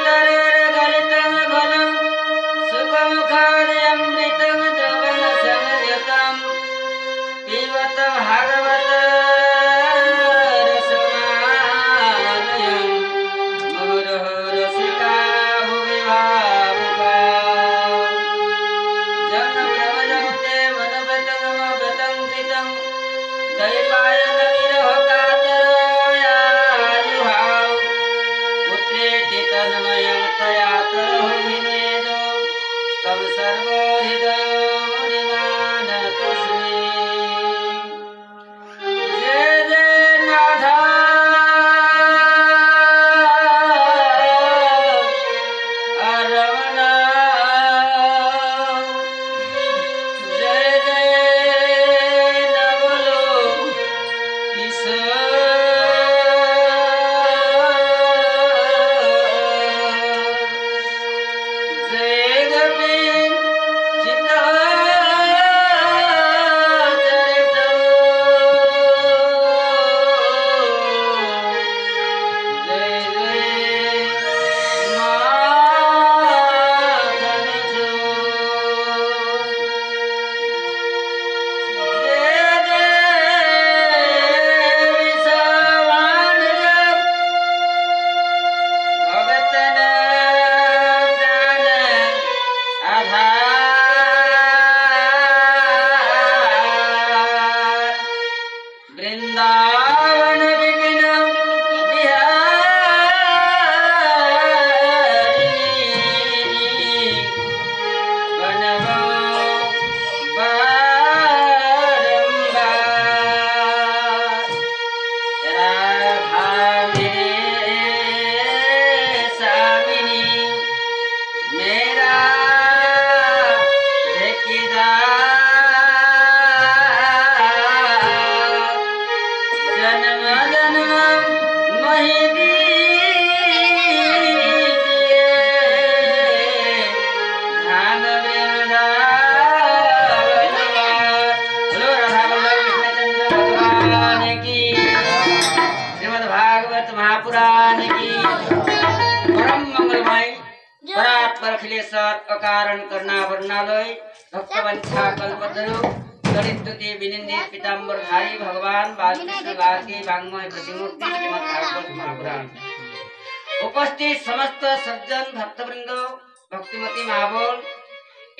कल्पतरुर्गलितं फलं सुखमुखादमृतं द्रवणसंयुतं पिबत भागवत रसमालयं मुहुरः रसिका भुवि भावुकाः जन्मप्रभजं ते मनोव्रतं कृतं दैवायन विरह कातरायायुहाव पुत्रेति तन्मयं तया तरः विनेदो तं सर्वहृदयो मुनिमानतोऽस्मि जय जय नाथा रमण जय जय नवलो वृंदावन विपिन बिहारिणी बनवो बारंबार राधा मेरे स्वामिनी मेरा ठेकेदार जन्म जन्म मही दीजिए धाम वृंदावन बोलो राधा वल्लभ कृष्णचंद्र भगवान की श्रीमद् भागवत महापुराण की परम मंगलमय परात्पर अखिलेश्वर अकारण करुणा वर्णालय भक्तवंशा कल्पतरु दलितुति विनिंदित पीताम्बरधारी भगवान बालकृष्ण लाल की वाङ्मय प्रतिमूर्ति श्रीमद् भागवत महापुराण उपस्थित समस्त सज्जन भक्तवृंद भक्तिमती महाबोल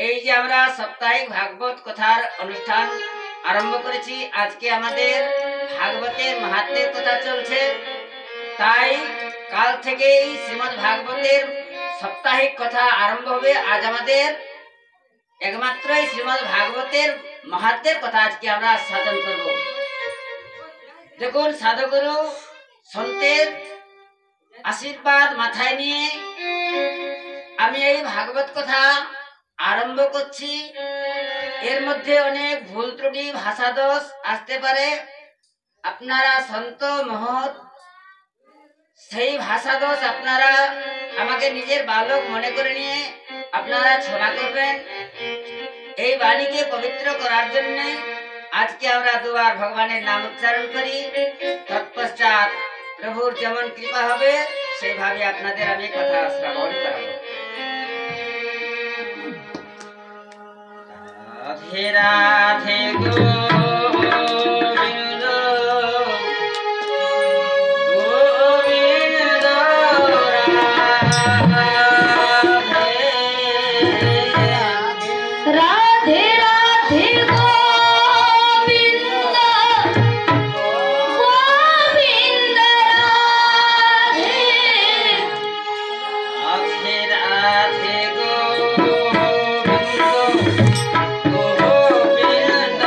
এই যে আমরা সাপ্তাহিক ভাগবত কথার অনুষ্ঠান আরম্ভ করেছি আজকে আমাদের ভাগবতের মাহাত্ম্যের কথা চলছে তাই কাল থেকেই শ্রীমদ্ ভাগবতের সাপ্তাহিক কথা আরম্ভ হবে আজ আমাদের একমাত্রই শ্রীমদ্ ভাগবতের মাহাত্ম্যের কথা আজকে আমরা সাধন করব দেখুন সাধুগুরু সন্তের আশীর্বাদ মাথায় নিয়ে আমি এই ভাগবত কথা আরম্ভ করছি এর মধ্যে অনেক ভুল ত্রুটি ভাষা দোষ আসতে পারে আপনারা সন্ত মহৎ সেই ভাষা দোষ আপনারা আমাকে নিজের বালক মনে করে নিয়ে আপনারা ক্ষমা করবেন এই বাণীকে পবিত্র করার জন্য আজকে আমরা দুবার ভগবানের নাম উচ্চারণ করি তৎপশ্চাৎ প্রভুর যেমন কৃপা হবে সেইভাবে আপনাদের আমি কথা শ্রবণ করাবো রাধে রাধে গোবিন্দ গোবিন্দ राधे राधे गोविंद गोविंद राधे राधे राधे गोविंद गोविंद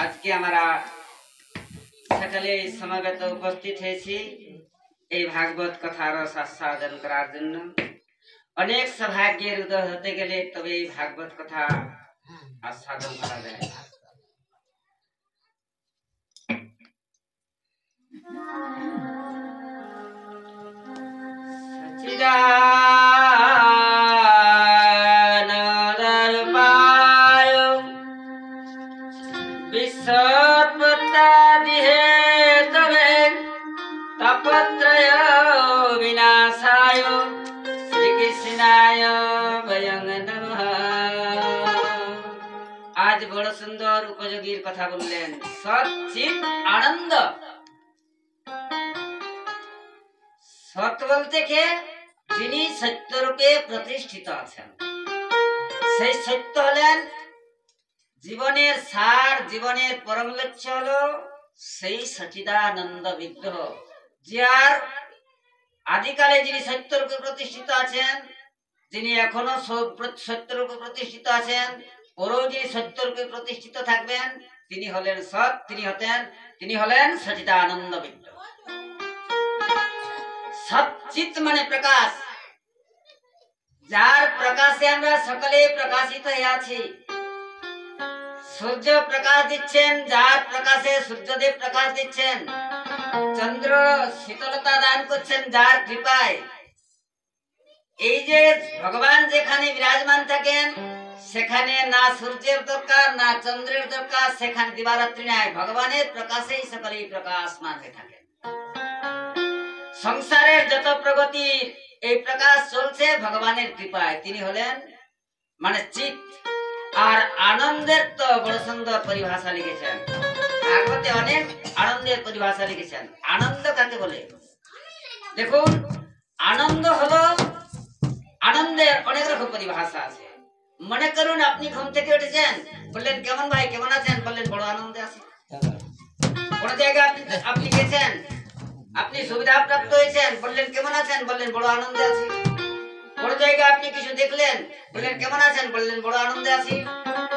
আজকে আমরা সকলে সমাগত উপস্থিত হয়েছি এই ভাগবত কথার আস্বাদন করার জন্য। অনেক সৌভাগ্যের উদয় হতে গেলে তবে এই ভাগবত কথা আস্বাদন করা যায়। তাপত্রয় বিনাশায় শ্রীকৃষ্ণায় বয়ং নমঃ। আজ বড় সুন্দর উপযোগীর কথা বললেন। সচ্চিৎ আনন্দ। সৎ বলতে কে? যিনি সত্যরূপে প্রতিষ্ঠিত আছেন। সেই সত্য হলেন জীবনের সার, জীবনের পরম লক্ষ্য হলো সেই সচিদানন্দ বিগ্রহ, যার আদিকালে যিনি সত্যরূপে প্রতিষ্ঠিত আছেন, যিনি এখনো সত্যরূপে প্রতিষ্ঠিত আছেন, পরেও যিনি সত্যরূপে প্রতিষ্ঠিত থাকবেন, তিনি হলেন সৎ, তিনি হলেন সচিদানন্দ বিগ্রহ। সচ্চিৎ মানে প্রকাশ, যার প্রকাশে আমরা সকলে প্রকাশিত হয়ে আছি। সূর্য প্রকাশ দিচ্ছেন, যার প্রকাশে সূর্যদেব প্রকাশ দিচ্ছেন। চন্দ্র শীতলতা দান করছেন যার কৃপায়। এই যে ভগবান যেখানে বিরাজমান থাকেন, সেখানে না সূর্যের দরকার না চন্দ্রের দরকার, সেখানে দিবারাত্রি নাই। ভগবানের প্রকাশেই সকলেই প্রকাশমান হয়ে থাকেন। সংসারের যত প্রগতির এই প্রকাশ চলছে ভগবানের কৃপায়। তিনি হলেন মানে চিৎ। আর আনন্দের তো বড় সুন্দর পরিভাষা লিখেছেন ভাগবতে, অনেক আনন্দের পরিভাষা লিখেছেন। আনন্দ কাকে বলে? দেখুন, আনন্দ হলো, আনন্দের অনেক রকম পরিভাষা আছে। মনে করুন আপনি ঘুম থেকে উঠেছেন, বললেন কেমন ভাই, কেমন আছেন? বললেন বড় আনন্দে আছি। কোন জায়গায় আপনি গেছেন, আপনি সুবিধা প্রাপ্ত হয়েছেন, বললেন কেমন আছেন? বললেন বড় আনন্দে আছি। কোন জায়গায় আপনি কিছু দেখলেন, বললেন কেমন আছেন? বললেন বড় আনন্দে আছি।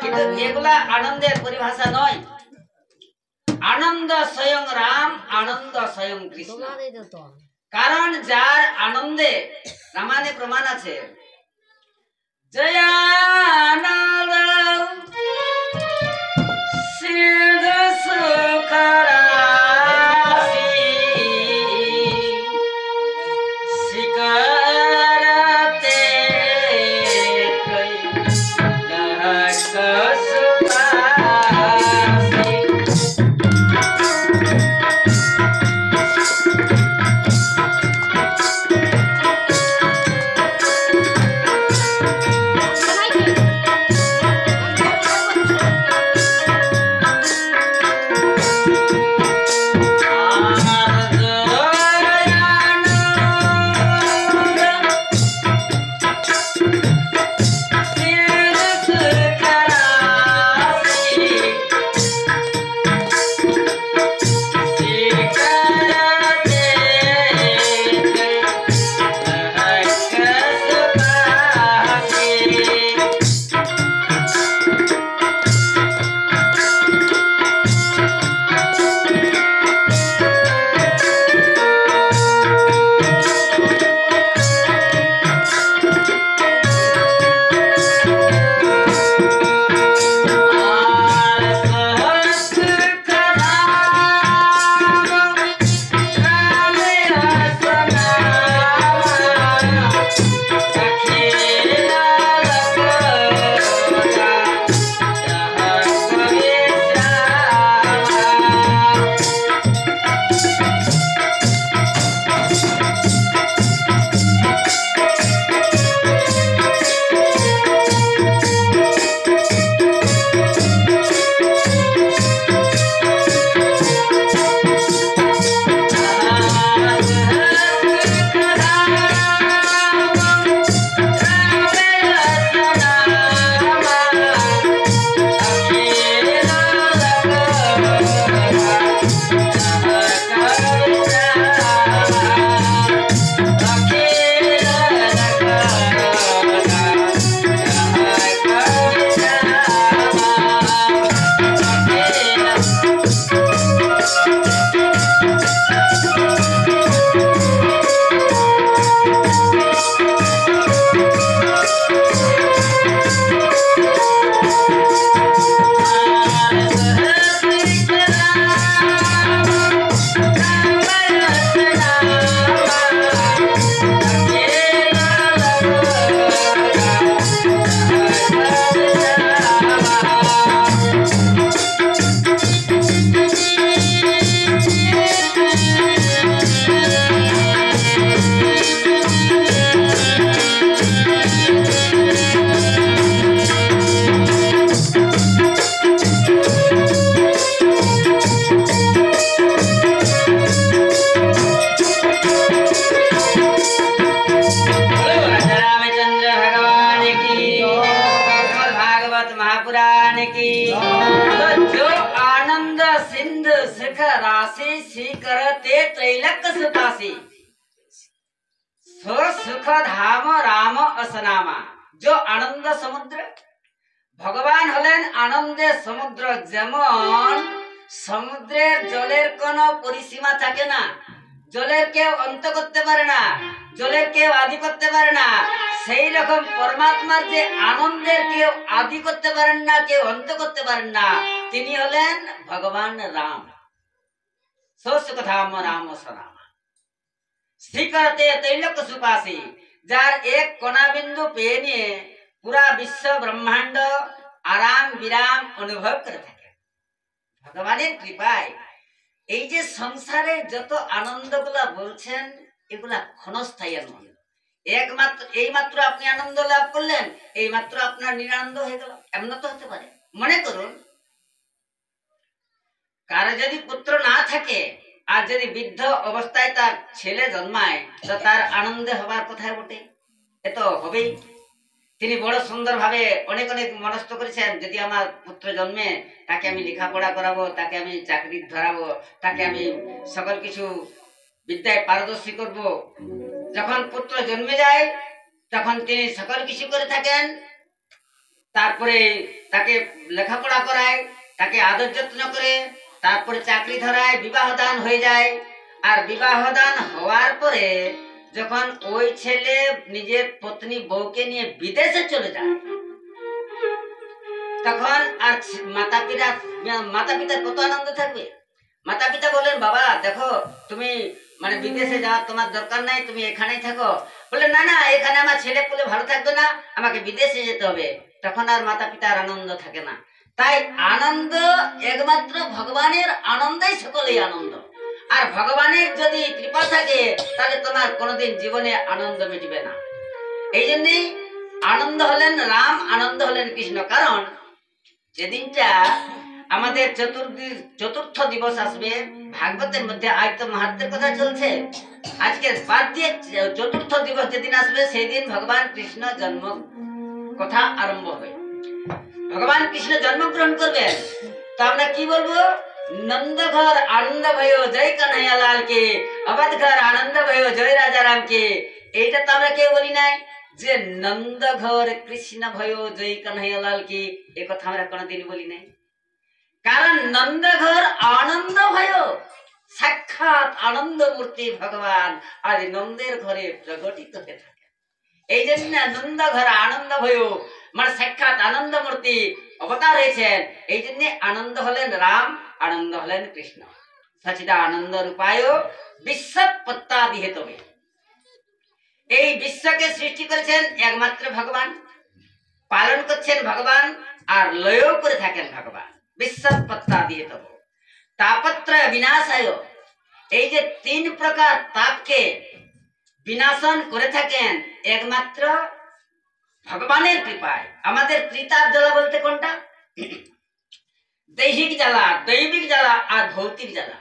কিন্তু এগুলা আনন্দের পরিভাষা নয়। আনন্দ স্বয়ং রাম, আনন্দ স্বয়ং কৃষ্ণ। কারণ যার আনন্দে, রামায়ণে প্রমাণ আছে, জয়ানন্দ সিন্ধু সুখরাশি শিকারতে राशि स्वीकरते त्रैलोक्य सुखासी सो सुख धाम राम असनामा। जो आनंद समुद्र, भगवान हलेन आनंदे समुद्र। जेमन समुद्रेर जलेर कोनो परिसीमा থাকে না, জলের কেউ অন্ত করতে পারে না, জলের কেউ আদি করতে পারে না, সেই রকম পরমাত্মার যে আনন্দের কেউ আদি করতে পারেন না, কেউ অন্ত করতে পারেন না, তিনি হলেন ভগবান রাম। সুখধাম রাম সনাম শ্রীকরতে তৈলক সুপাসী। যার এক কণা বিন্দু পেয়ে নিয়ে পুরা বিশ্ব ব্রহ্মাণ্ড আরাম বিরাম অনুভব করে থাকে ভগবানের কৃপায়। এই যে সংসারে যত আনন্দগুলা বলছেন এগুলা ক্ষণস্থায়ী আনন্দ। একমাত্র এইমাত্র আপনি আনন্দ লাভ করলেন, এইমাত্র আপনার নিরানন্দ হয়ে গেল, এমন তো হতে পারে। মনে করুন কারো যদি পুত্র না থাকে আর যদি বৃদ্ধ অবস্থায় তার ছেলে জন্মায়, তো তার আনন্দে হবার কোথায় বটে? এ তো হবেই। তিনি বড় সুন্দর ভাবে অনেক অনেক মনস্থ করেছেন, যদি আমার পুত্র জন্মে তাকে আমি লেখাপড়া করাবো, তাকে আমি চাকরি ধরাবো, তাকে আমি সকল কিছু বিদ্যায় পারদর্শী করব। যখন পুত্র জন্মে যায় তখন তিনি সকল কিছু করে থাকেন, তারপরে তাকে লেখাপড়া করায়, তাকে আদর যত্ন করে, তারপরে চাকরি ধরায়, বিবাহ দান হয়ে যায়। আর বিবাহ দান হওয়ার পরে যখন ওই ছেলে নিজের পত্নী বউকে নিয়ে বিদেশে চলে যায়, তখন আর মাতা পিতার কত আনন্দ থাকবে। মাতা পিতা বলেন, বাবা দেখো তুমি মানে বিদেশে যাওয়া তোমার দরকার নাই, তুমি এখানেই থাকো। বলে না না, এখানে আমার ছেলে পুলে ভালো থাকবে না, আমাকে বিদেশে যেতে হবে। তখন আর মাতা পিতার আনন্দ থাকে না। তাই আনন্দ একমাত্র ভগবানের আনন্দেই সকলেই আনন্দ। আর ভগবানের যদি কৃপা থাকে তাহলে তোমার কোনোদিন জীবনে আনন্দ মিটবে না। এই জন্যই আনন্দ হলেন রাম, আনন্দ হলেন কৃষ্ণ। কারণ যেদিনটা আমাদের চতুর্থ দিবস আসবে, ভাগবতের মধ্যে আজ তো মাহাত্ম্যের কথা চলছে, আজকে বাদ দিয়ে চতুর্থ দিবস যেদিন আসবে সেই দিন ভগবান কৃষ্ণ জন্ম কথা আরম্ভ হবে। ভগবান কৃষ্ণ জন্মগ্রহণ করবেন, তো আমরা কি বলবো? নন্দ ঘর আনন্দ ভয় জয় কানাইয়া লাল কে, অবধ ঘর আনন্দ ভয় জয় রাজা রাম কে। এইটা তো আমরা কেউ বলি নাই যে নন্দ ঘর কৃষ্ণ ভয় জয় কানাইয়া লাল কে, এ কথা আমরা কোনোদিন বলি নাই। কারণ নন্দ ঘর আনন্দ ভয়, সাক্ষাৎ আনন্দ মূর্তি ভগবান আজ নন্দের ঘরে প্রকটিত হয়ে থাকে। এই জন্য নন্দ ঘর আনন্দ ভয় মানে সাক্ষাৎ আনন্দ মূর্তি অবতার হয়েছেন। এই জন্য আনন্দ হলেন রাম, আনন্দ হলেন কৃষ্ণ। সচিদা আনন্দ রূপায় বিশ্বপত্তাদি হেতবে। এই বিশ্বকে সৃষ্টি করেছেন একমাত্র ভগবান, পালন করছেন ভগবান, আর লয় করে থাকেন ভগবান। বিশ্বপত্তাদি হেতবে তাপত্রয় বিনাশায়, এই যে তিন প্রকার তাপকে বিনাশন করে থাকেন একমাত্র ভগবানের কৃপায়। আমাদের ত্রিতাপ জ্বালা বলতে কোনটা? দৈহিক জ্বালা, দৈবিক জ্বালা আর ভৌতিক জ্বালা।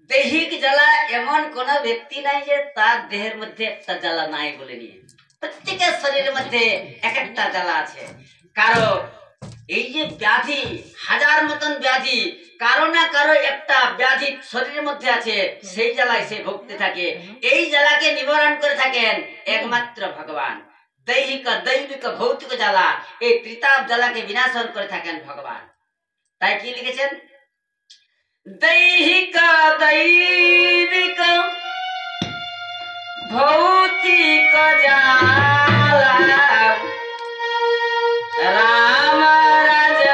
দৈহিক জ্বালা এমন কোন ব্যক্তি নাই যে তার দেহের মধ্যে একটা জ্বালা নাই বলে নিয়ে। প্রত্যেকের শরীরের মধ্যে এক একটা জ্বালা আছে। কারো এই যে ব্যাধি, হাজার মতন ব্যাধি, কারো না কারো একটা ব্যাধি শরীরের মধ্যে আছে, সেই জ্বালায় সে ভুগতে থাকে। এই জ্বালাকে নিবারণ করে থাকেন একমাত্র ভগবান। দৈহিক, দৈবিক, ভৌতিক জ্বালা, এই ত্রিতাপ জ্বালাকে বিনাশন করে থাকেন ভগবান। তাই কি লিখেছেন? দৈহিক, দৈবিক, ভৌতিক জ্বালা রাম রাজ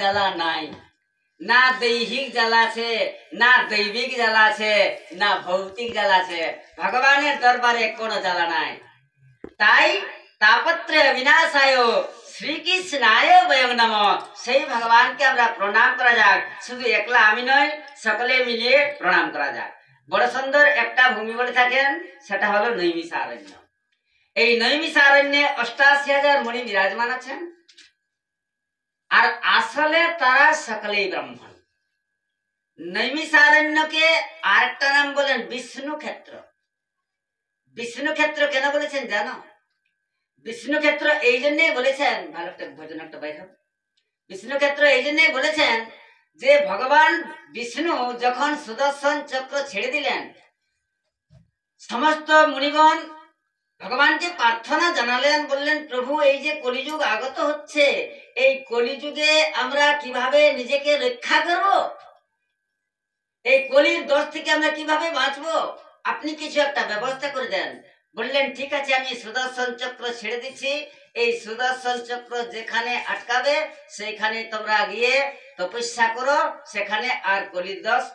জ্বালা নাই, না দৈহিক জ্বালা আছে, না দৈবিক জ্বালা আছে, না ভৌতিক জ্বালা আছে। ভগবানের দরবারে কোনো জ্বালা নাই। তাই তাপত্র বিনাশায় শ্রীকৃষ্ণায় বয়ং নম, সেই ভগবানকে আমরা প্রণাম করা যাক। শুধু একলা আমি নয়, সকলে মিলিয়ে প্রণাম করা যাক। বড় সুন্দর একটা ভূমি বলে থাকেন, সেটা হলো নৈমিষারণ্য। এই নৈমিষারণ্যে ৮৮,০০০ মুনি বিরাজমান আছেন। আর আসলে তারা সকলেই ব্রাহ্মণ। নৈমিষারণ্যকে আরেকটা নাম বলেন বিষ্ণু ক্ষেত্র। বিষ্ণু ক্ষেত্র কেন বলেছেন জানো? বিষ্ণু ক্ষেত্র এই জন্যই বলেছেন, ভালো একটা ভোজন একটা বাইর হবে। বিষ্ণু ক্ষেত্র এই জন্যই বলেছেন যে ভগবান বিষ্ণু যখন সুদর্শন চক্র ছেড়ে দিলেন, সমস্ত মুনিগণ ভগবানকে প্রার্থনা জানালেন, বললেন প্রভু এই যে কলিযুগ আগত হচ্ছে, এই কলিযুগে আমরা কিভাবে নিজেকে রক্ষা করব, এই কলির দোষ থেকে আমরা কিভাবে বাঁচবো, আপনি কিছু একটা ব্যবস্থা করে দেন। বললেন ঠিক আছে, আমি সুদর্শন চক্র ছেড়ে দিচ্ছি। এই সুদর্শন চক্র যেখানে আটকাবে সেইখানে তোমরা গিয়ে তপস্যা করো, সেখানে আর কলির দোষ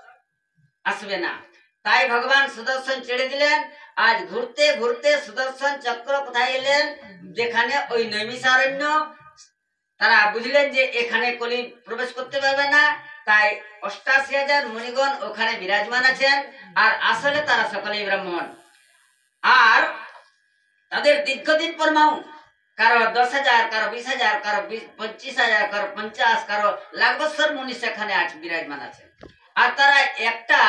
আসবে না। তাই ভগবান সুদর্শন ছেড়ে দিলেন। আজ ঘুরতে ঘুরতে সুদর্শন চক্র কোথায় এলেন? যেখানে ওই নৈমিষারণ্য। তারা বুঝলেন যে এখানে কলি প্রবেশ করতে পারবে না, তাই ৮৮,০০০ মুনিগণ ওখানে বিরাজমান আছেন। আর আসলে তারা সকলেই ব্রাহ্মণ। আর তাদের দীর্ঘদিন পরমাও, কারো ১০,০০০, কারো ২০,০০০, কারো ২৫,০০০, কারো ৫০, কারো লাখ বছর মুনি সেখানে বিরাজমান আছেন। আর তারা একটা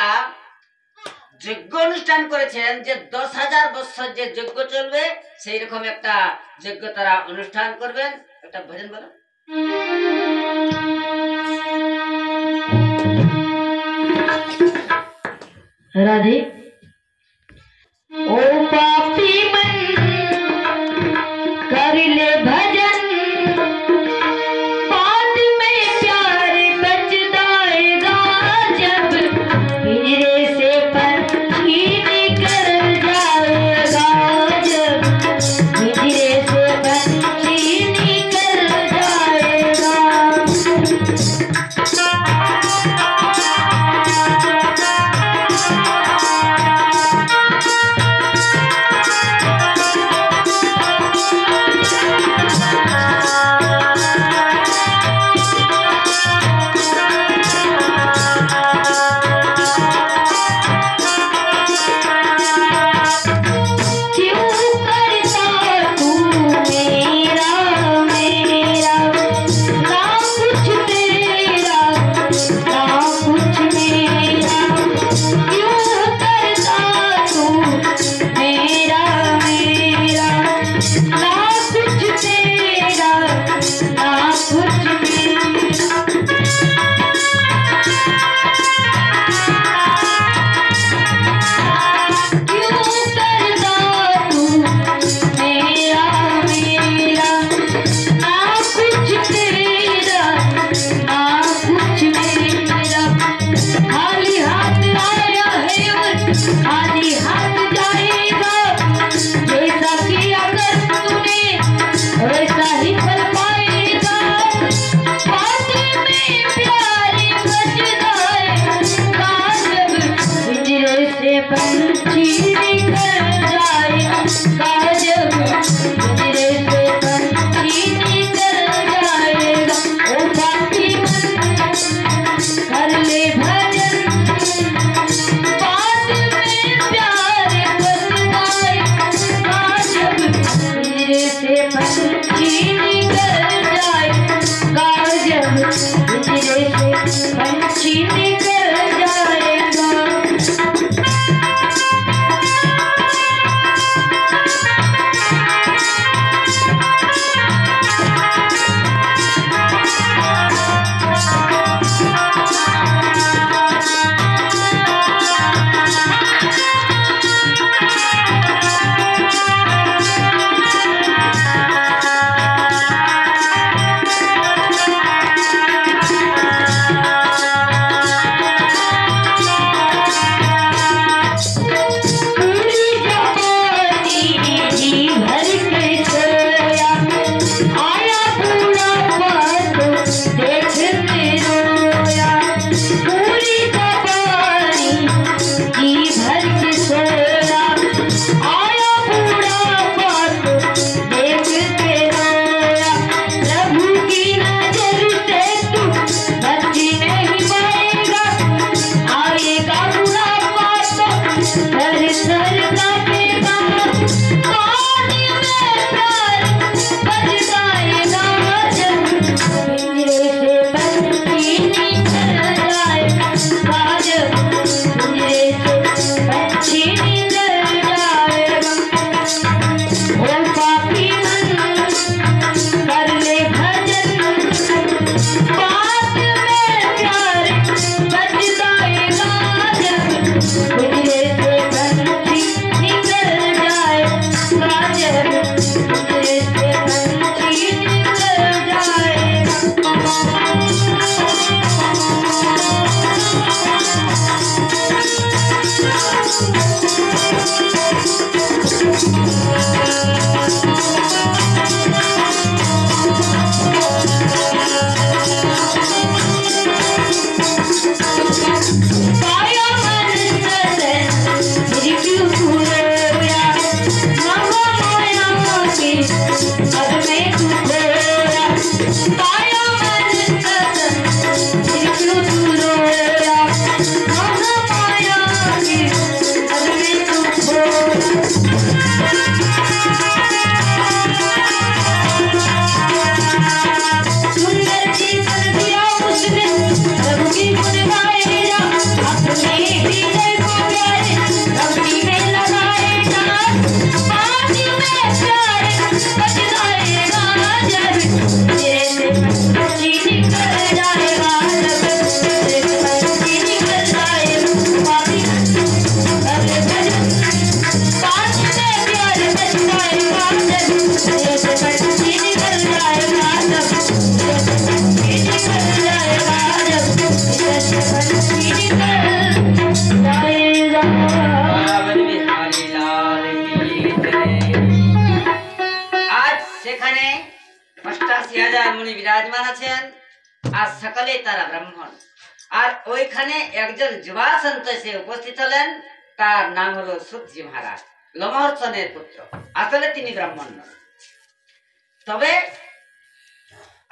যজ্ঞ অনুষ্ঠান করেছেন যে ১০,০০০ বছর যে যজ্ঞ চলবে, সেই রকম একটা যজ্ঞ তারা অনুষ্ঠান করবেন। একটা ভজন বলো। राधे ओ पापी मन कर ले भजन, बाद में प्यार बचदाएगा जब पिंजरे से पंछी निकल जाएगा, जब पिंजरे से पंछी निकल जाएगा। মুনি বিরাজমান আছেন আর সকলেই তারা ব্রাহ্মণ। আর ওইখানে একজন যুবা সন্ত এসে উপস্থিত হলেন, তার নাম হলো সূর্যি মহারাজ, লোমহর্ষণের পুত্র। আসলে তিনি ব্রাহ্মণ নন। তবে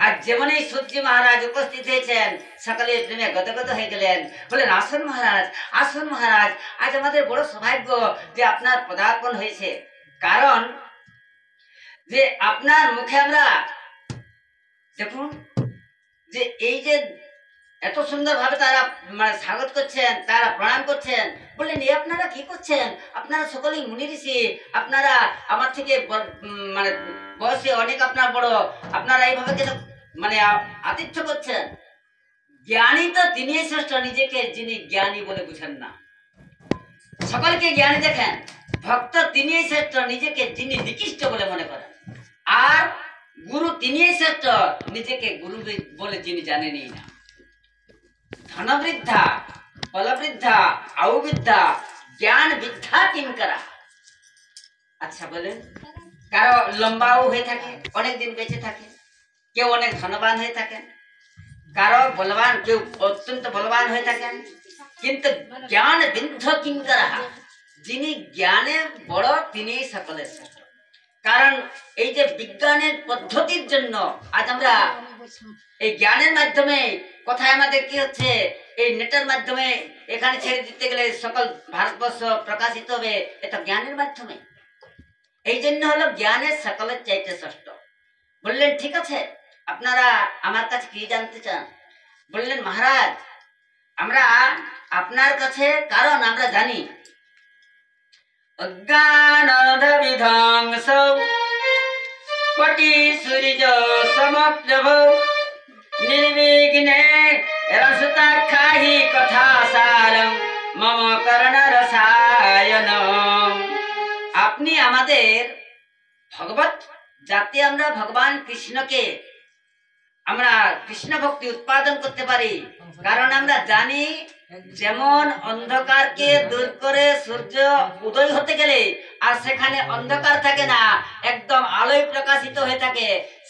আর যেমনই সূর্যি মহারাজ উপস্থিত হয়েছেন, সকলে প্রেমে গদগদ হয়ে গেলেন, বললেন আসুন মহারাজ, আসুন মহারাজ, আজ আমাদের বড় সৌভাগ্য যে আপনার পদার্পণ হয়েছে। কারণ যে আপনার মুখে আমরা দেখুন যে এই যে এত সুন্দর ভাবে তারা মানে স্বাগত করছেন, তারা প্রণাম করছেন। বললেন এ আপনারা কি করছেন? আপনারা সকলেই মুনি ঋষি, আপনারা আমার থেকে মানে বয়সে অনেক আপনার বড়, আপনারা এইভাবে কেন মানে আতিথ্য করছেন? জ্ঞানী তো তিনি শ্রেষ্ঠ, নিজেকে যিনি জ্ঞানী বলে বুঝেন না, সকলকে জ্ঞানী দেখেন। ভক্ত তিনি শ্রেষ্ঠ, নিজেকে যিনি নিকৃষ্ট বলে মনে করেন। আর গুরু তিনি শ্রেষ্ঠ, নিজেকে গুরু বলে যিনি জানেনই না। ধনবৃদ্ধা, বলবৃদ্ধা, আয়ুবৃদ্ধা, জ্ঞান বৃদ্ধা কিং করা। আচ্ছা বলেন, কারো লম্বাও হয়ে থাকে, অনেক দিন বেঁচে থাকে, কেউ অনেক ধনবান হয়ে থাকেন, কারো বলবান, কেউ অত্যন্ত বলবান হয়ে থাকেন, কিন্তু জ্ঞান বৃদ্ধ কিং করা, যিনি জ্ঞানে বড় তিনি সকলের শ্রেষ্ঠ। কারণ এই যে বিজ্ঞানের পদ্ধতির জন্য আজ আমরা এই জ্ঞানের মাধ্যমে কোথায় আমাদের কি হচ্ছে, এই নেটের মাধ্যমে এখানে ছেড়ে দিতে গেলে সকল ভারতবর্ষ প্রকাশিত হবে, এটা জ্ঞানের মাধ্যমে। এই জন্য হলো জ্ঞানের সকলের চাইতে শ্রেষ্ঠ। বললেন ঠিক আছে, আপনারা আমার কাছে কি জানতে চান? বললেন মহারাজ, আমরা আপনার কাছে, কারণ আমরা জানি অজ্ঞান বিধ্বংস কোটি সূর্য সমপ্রভ নির্বিঘ্নে রসতাক্ষাহি কথা সারম মম কর্ণ রসায়ন। আপনি আমাদের ভগবত, যাতে আমরা ভগবান কৃষ্ণকে আমরা কৃষ্ণ ভক্তি উৎপাদন করতে পারি। কারণ আমরা জানি যেমন অন্ধকারকে দূর করে সূর্য উদয় হতে গেলে আর সেখানে অন্ধকার থাকে না, একদম আলোয় প্রকাশিত হয়ে থাকে,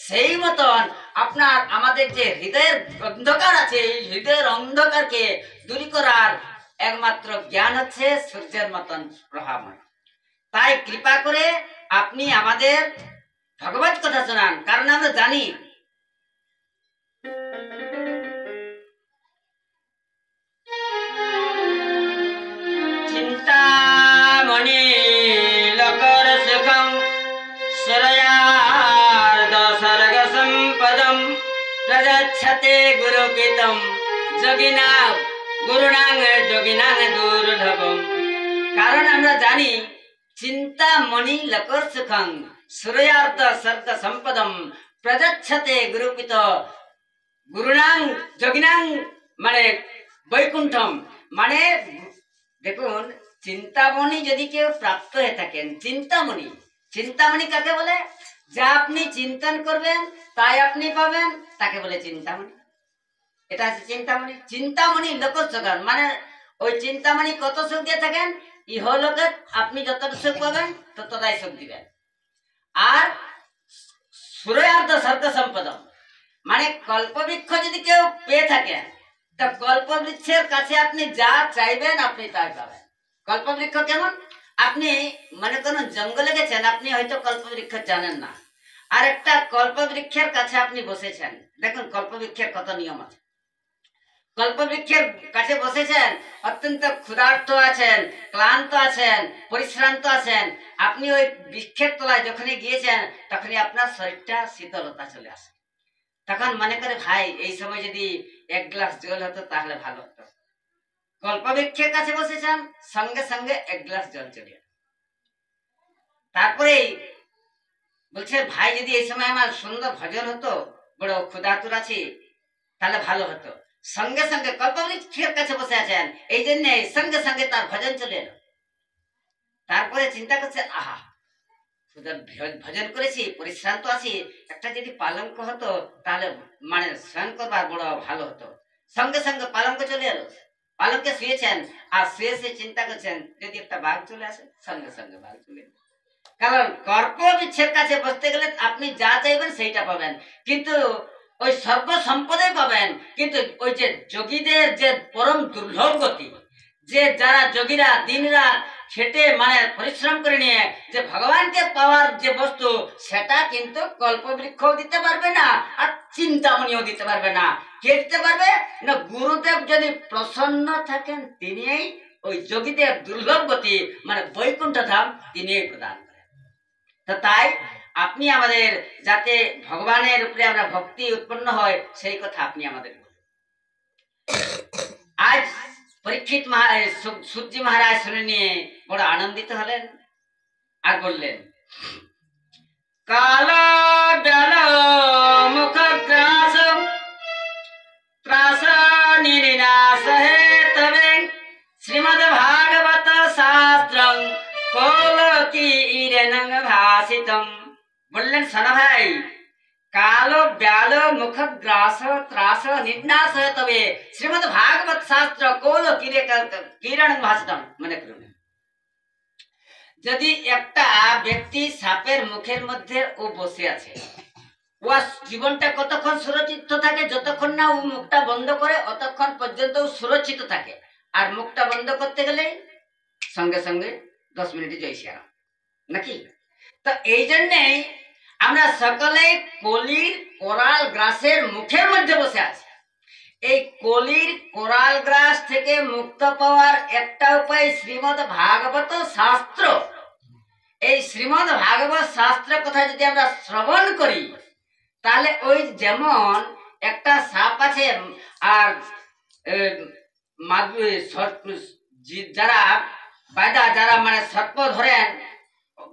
সেই মতন আপনার আমাদের যে হৃদয়ের অন্ধকার আছে, এই হৃদয়ের অন্ধকারকে দূর করার একমাত্র জ্ঞান হচ্ছে সূর্যের মতন প্রভাবময়। তাই কৃপা করে আপনি আমাদের ভগবত কথা শোনান। কারণ আমরা জানি চিন্তামণি লকর সুখম শ্রয়ার্দ সর্গ সম্পদম প্রযচ্ছতে গুরুপিতম যোগিনা গুরুণাং যোগিনাং দুর্লভম। কারণ আমরা জানি চিন্তামণি লকর সুখম শ্রয়ার্দ সর্গ সম্পদম প্রযচ্ছতে গুরুপিত গুরুণাং যোগিনাং মানে বৈকুণ্ঠম। মানে দেখুন, চিন্তামণি যদি কেউ প্রাপ্ত হয়ে থাকেন, চিন্তামণি, চিন্তামণি কাকে বলে? যা আপনি চিন্তন করবেন তাই আপনি পাবেন, তাকে বলে চিন্তামণি। এটা আছে চিন্তামণি। চিন্তামণি লোকসুখান, মানে ওই চিন্তামণি কত সুখ দিয়ে থাকেন, ইহলোকে আপনি যতটা সুখ পাবেন ততটাই সুখ দিবেন। আর শ্রয়ার্ধ সর্গ সম্পদম, মানে কল্পবৃক্ষ যদি কেউ পেয়ে থাকেন, তো কল্পবৃক্ষের কাছে আপনি যা চাইবেন আপনি তাই পাবেন। কল্পবৃক্ষ কেমন? আপনি মনে করুন জঙ্গলে গেছেন, আপনি হয়তো কল্পবৃক্ষ জানেন না, আর একটা কল্পবৃক্ষের কাছে আপনি বসেছেন। দেখুন কল্পবৃক্ষের কত নিয়ম আছে। কল্পবৃক্ষের কাছে বসেছেন, অত্যন্ত ক্ষুধার্ত আছেন, ক্লান্ত আছেন, পরিশ্রান্ত আছেন, আপনি ওই বৃক্ষের তলায় যখনই গিয়েছেন তখনই আপনার শরীরটা শীতলতা চলে আসে। তখন মনে করে ভাই এই সময় যদি এক গ্লাস জল হতো তাহলে ভালো হতো। কল্পবৃক্ষের কাছে বসেছেন, সঙ্গে সঙ্গে এক গ্লাস জল চলে এলো। তারপরে বলছে ভাই যদি এই সময় আমার সুন্দর ভজন হতো, বড় ক্ষুধাতুর আছি, তাহলে ভালো হতো। সঙ্গে সঙ্গে কল্পবৃক্ষের কাছে বসে আছেন, এই জন্য সঙ্গে সঙ্গে তার ভজন চলে এলো। তারপরে চিন্তা করছে আহা ভজন করেছি, পরিশ্রান্ত আছি, একটা যদি পালঙ্ক হতো তাহলে মানে স্নান করবার বড় ভালো হতো। সঙ্গে সঙ্গে পালঙ্ক চলে এলো, পালঙ্কে শুয়েছেন, আর শুয়ে শুয়ে চিন্তা করছেন যদি একটা বাঘ চলে আসে, সঙ্গে সঙ্গে বাঘ চলে এলো। কারণ কল্পবৃক্ষের কাছে বসতে গেলে আপনি যা চাইবেন সেইটা পাবেন, কিন্তু ওই সর্ব সম্পদে পাবেন, কিন্তু ওই যে যোগীদের যে পরম দুর্লভ গতি, যে যারা যোগীরা দিনরাত খেটে মানে পরিশ্রম করে নিয়ে যে ভগবানকে পাওয়ার যে বস্তু, সেটা কিন্তু কল্পবৃক্ষ দিতে পারবে না, আর চিন্তামণিও দিতে পারবে না। কে দিতে পারবে না? গুরুদেব যদি প্রসন্ন থাকেন, তিনিই ওই যোগীদের দুর্লভ গতি মানে বৈকুণ্ঠ ধাম তিনিই প্রদান করেন। তো তাই আপনি আমাদের যাতে ভগবানের উপরে আমরা ভক্তি উৎপন্ন হয়, সেই কথা আপনি আমাদের বলুন। আজ পরীক্ষিত সূর্যি মহারাজ শুনে নিয়ে বড় আনন্দিত হলেন আর বললেন, কাল ব্যাল মুখ গ্রাস ত্রাস নিরিনাশ হে তবে শ্রীমদ ভাগবত শাস্ত্রং কোল কি ইরেনং ভাসিতম। বললেন, শোনো ভাই, কালো ব্যালো মুখ গ্রাস ত্রাস নির্নাশ হয়ে তবে শ্রীমদ ভাগবত শাস্ত্র কোল কিরণ ভাসিতম। মনে করুন, যদি একটা ব্যক্তি সাপের মুখের মধ্যে ও বসে আছে, ও জীবনটা কতক্ষণ সুরক্ষিত থাকে? যতক্ষণ না ও মুখটা বন্ধ করে অতক্ষণ পর্যন্ত ও সুরক্ষিত থাকে। আর মুখটা বন্ধ করতে গেলে সঙ্গে সঙ্গে 10 মিনিটে জয়সিয়া নাকি? তো এই জন্যেই আমরা সকলে কলির কোরাল গ্রাসের মুখের মধ্যে বসে আছি। এই কলির কোরাল গ্রাস থেকে মুক্ত পাওয়ার একটা উপায় শ্রীমদ ভাগবত শাস্ত্র। এই শ্রীমদ ভাগবত শাস্ত্র কথা যদি আমরা শ্রবণ করি, তাহলে ওই যেমন একটা সাপ আছে, আর যারা বায়দা যারা মানে সর্প ধরেন,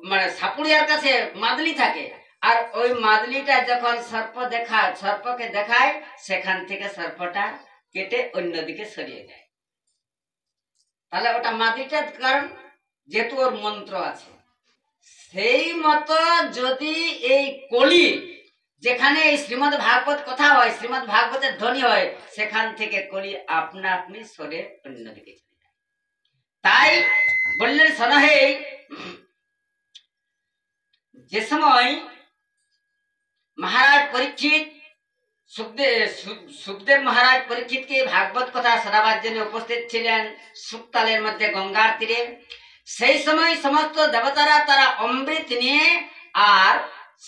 মানে সাপুড়িয়ার কাছে মাদলি থাকে, আর ওই মাদলিটা যখন সর্পকে দেখায়, সেখান থেকে সর্পটা কেটে অন্যদিকে সরিয়ে যায়। তাহলে ওটা মাদলিটার কারণ, যেহেতু ওর মন্ত্র আছে। সেই মতো যদি এই কলি, যেখানে এই শ্রীমদ ভাগবত কথা হয়, শ্রীমদ ভাগবতের ধ্বনি হয়, সেখান থেকে কলি আপনা আপনি সরে অন্যদিকে চলে যায়। তাই বললেন, শোনো হে, যে সময় মহারাজ পরীক্ষিত সুখদেব মহারাজ পরীক্ষিতকে ভাগবত কথা শোনাবার জন্য উপস্থিত ছিলেন সুক্তালের মধ্যে গঙ্গার তীরে, সেই সময় সমস্ত দেবতারা তারা অমৃত নিয়ে আর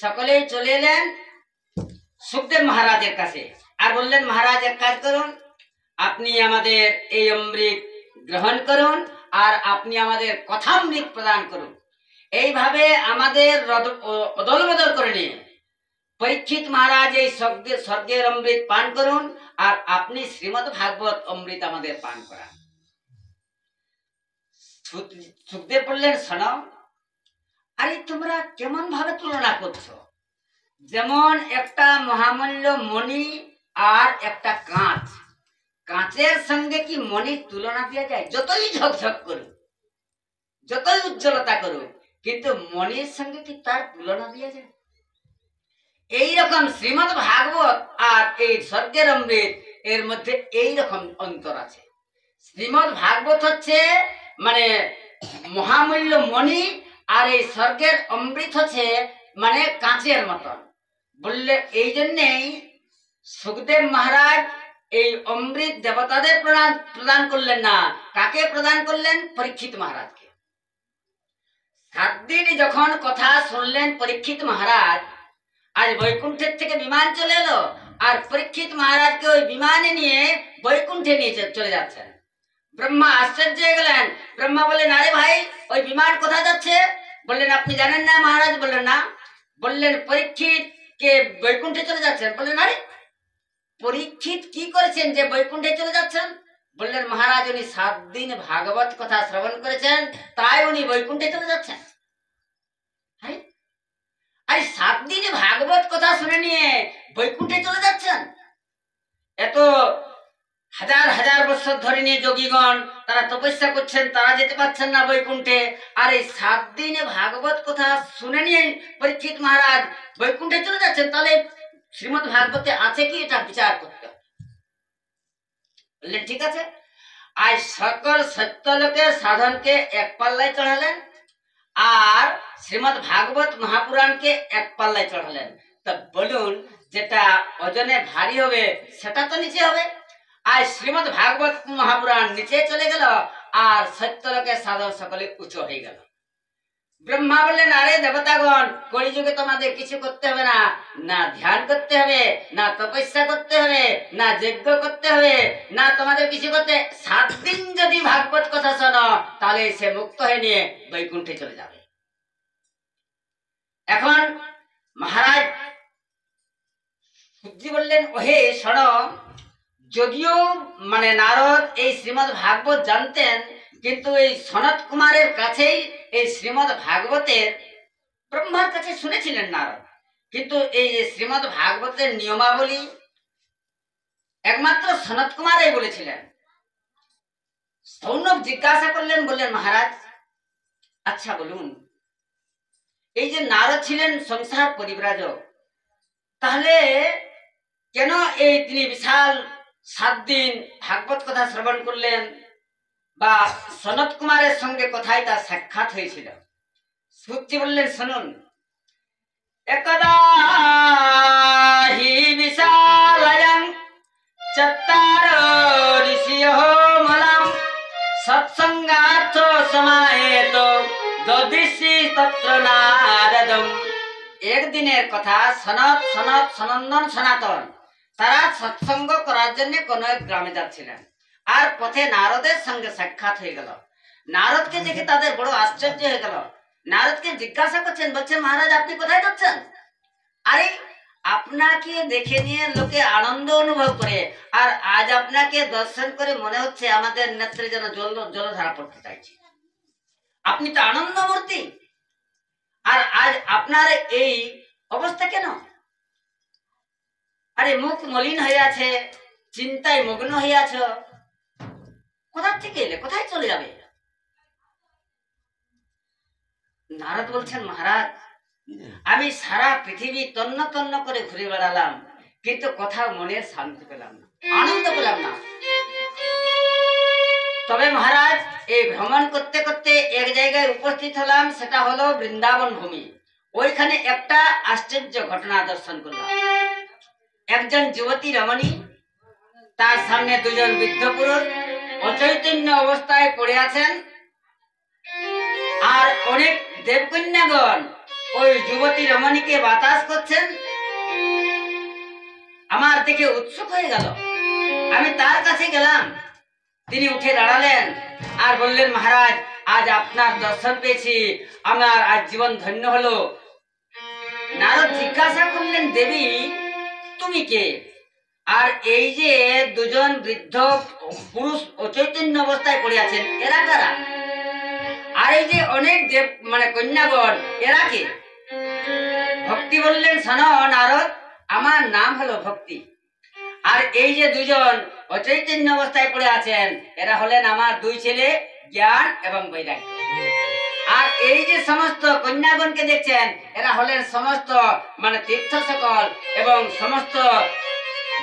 সকলেই চলে এলেন সুখদেব মহারাজের কাছে, আর বললেন, মহারাজ এক কাজ করুন, আপনি আমাদের এই অমৃত গ্রহণ করুন, আর আপনি আমাদের কথামৃত প্রদান করুন। এইভাবে আমাদের অদল বদল করে নিয়ে পরীক্ষিত মহারাজ এই স্বর্গের অমৃত পান করুন, আর আপনি শ্রীমদ ভাগবত অমৃত আমাদের পান করান। সুখদেব বললেন, শোনো, আরে তোমরা কেমন ভাবে তুলনা করছো? যেমন একটা মহামূল্য মণি আর একটা কাঁচ, কাঁচের সঙ্গে কি মণির তুলনা দেওয়া যায়? যতই ঝকঝক করুক, যতই উজ্জ্বলতা করুক, কিন্তু মণির সঙ্গে কি তার তুলনা দেওয়া যায়? এইরকম শ্রীমদ ভাগবত আর এই স্বর্গের অমৃত, এর মধ্যে এইরকম অন্তর আছে। শ্রীমদ ভাগবত হচ্ছে মানে মহামূল্য মণি, আর এই স্বর্গের অমৃত হচ্ছে মানে কাঁচের মতন। বললে এই জন্যেই সুখদেব মহারাজ এই অমৃত দেবতাদের প্রদান করলেন না, কাকে প্রদান করলেন? পরীক্ষিত মহারাজকে। 7 দিন যখন কথা শুনলেন পরীক্ষিত মহারাজ, আজ বৈকুণ্ঠের থেকে বিমান চলে এলো, আর পরীক্ষিত মহারাজকে ওই বিমানে নিয়ে বৈকুণ্ঠে নিয়ে চলে যাচ্ছেন। ব্রহ্মা আশ্চর্য হয়ে গেলেন। ব্রহ্মা বললেন, আরে ভাই, ওই বিমান কোথায় যাচ্ছে? বললেন, আপনি জানেন না? মহারাজ বললেন, না। বললেন, পরীক্ষিত কে বৈকুণ্ঠে চলে যাচ্ছেন? বললেন, আরে পরীক্ষিত কি করেছেন যে বৈকুণ্ঠে চলে যাচ্ছেন? বললেন, মহারাজ, উনি 7 দিন ভাগবত কথা শ্রবণ করেছেন, তাই উনি বৈকুণ্ঠে চলে যাচ্ছেন। আরে 7 দিনে ভাগবত কথা শুনে নিয়ে বৈকুণ্ঠে চলে যাচ্ছেন? এত হাজার হাজার বছর ধরে নিয়ে যোগীগণ তারা তপস্যা করছেন, তারা যেতে পারছেন না বৈকুণ্ঠে, আর এই 7 দিনে ভাগবত কথা শুনে নিয়ে পরীক্ষিত মহারাজ বৈকুণ্ঠে চলে যাচ্ছেন। তাহলে শ্রীমদ ভাগবতে আছে কি? এটা বিচার করতে হবে। বললেন, ঠিক আছে। আজ সকল সত্যলোকের সাধনকে এক পাল্লায় চড়ালেন, আর শ্রীমদ ভাগবত মহাপুরাণকে এক পাল্লায় চড়ালেন। তা বলুন, যেটা ওজনে ভারী হবে সেটা তো নিচে হবে। আর শ্রীমদ ভাগবত মহাপুরাণ নিচে চলে গেল, আর সত্যলোকে সাধন সকলে উঁচু হয়ে গেল। ব্রহ্মা বললেন, আরে দেবতাগণ, কলিযুগে তোমাদের কিছু করতে হবে না, না ধ্যান করতে হবে, না তপস্যা করতে হবে, না যজ্ঞ করতে হবে, না তোমাদের কিছু করতে, 7 দিন যদি ভাগবত কথা শোনো তাহলে সে মুক্ত হয়ে নিয়ে বৈকুণ্ঠে চলে যাবে। এখন মহারাজ সূর্যি বললেন, ওহে শোনো, যদিও মানে নারদ এই শ্রীমদ ভাগবত জানতেন, কিন্তু এই সনত কুমারের কাছেই এই শ্রীমদ ভাগবতের ব্রহ্মার কাছে শুনেছিলেন নারদ, কিন্তু এই যে শ্রীমদ ভাগবতের নিয়মাবলী একমাত্র সনত কুমারই বলেছিলেন। সৌনক জিজ্ঞাসা করলেন, বললেন, মহারাজ আচ্ছা বলুন, এই যে নারদ ছিলেন সংসার পরিব্রাজক, তাহলে কেন এই তিনি বিশাল 7 দিন ভাগবত কথা শ্রবণ করলেন, বা সনত কুমারের সঙ্গে কোথায় তার সাক্ষাৎ হয়েছিল? সূর্যি বললেন, শুনুন, একদা হি বিশালয়ং চত্তারো ঋষিয়ঃ মলং সৎসঙ্গার্থ সমায়েত দদিশি তত্র নারদম। একদিনের কথা, সনন্দন সনাতন তারা সৎসঙ্গ করার জন্য কোন এক গ্রামে যাচ্ছিলেন, আর পথে নারদের সঙ্গে সাক্ষাৎ হয়ে গেল। নারদকে দেখে তাদের বড় আশ্চর্য হয়ে গেল। নারদকে জিজ্ঞাসা করছেন, বলছেন, মহারাজ আপনি কোথায় যাচ্ছেন? আরে আপনাকে দেখে নিয়ে লোকে আনন্দ অনুভব করে, আর আজ আপনাকে দর্শন করে মনে হচ্ছে আমাদের নেত্রে যেন জলধারা পড়তে চাইছে। আপনি তো আনন্দমূর্তি, আর আজ আপনার এই অবস্থা কেন? আরে মুখ মলিন হয়ে আছে, চিন্তায় মগ্ন হয়ে আছো, কোথা থেকে এলে, কোথায় চলে যাবে? নারদ বলছেন, মহারাজ আমি সারা পৃথিবী তন্ন তন্ন করে ঘুরে বেড়ালাম, কিন্তু কোথাও মনের শান্তি পেলাম না, আনন্দ পেলাম না। তবে মহারাজ এই ভ্রমণ করতে করতে এক জায়গায় উপস্থিত হলাম, সেটা হলো বৃন্দাবন ভূমি। ওইখানে একটা আশ্চর্য ঘটনা দর্শন করলাম। একজন যুবতী রমণী, তার সামনে 2 জন বৃদ্ধ পুরুষ অচৈতন্য অবস্থায় পড়ে আছেন, আর অনেক দেবকন্যাগণ ওই যুবতী রমণীকে বাতাস করছেন। আমার দেখে উৎসুক হয়ে গেল, আমি তার কাছে গেলাম। তিনি উঠে দাঁড়ালেন আর বললেন, মহারাজ আজ আপনার দর্শন পেয়েছি, আমার আজ জীবন ধন্য হলো। নারদ জিজ্ঞাসা করলেন, দেবী তুমি কে? আর এই যে 2 জন বৃদ্ধ পুরুষ অচৈতন্য অবস্থায় পড়ে আছেন, এরা কারা? আর এই যে অনেক দেব মানে কন্যাগণ, এরা কে? ভক্তি বললেন, শোনো নারদ, আমার নাম হলো ভক্তি। আর এই যে 2 জন অচৈতন্য অবস্থায় পড়ে আছেন, এরা হলেন আমার 2 ছেলে, জ্ঞান এবং বৈরাগ্য। আর এই যে সমস্ত কন্যাগণকে দেখছেন, এরা হলেন সমস্ত মানে তীর্থ সকল, এবং সমস্ত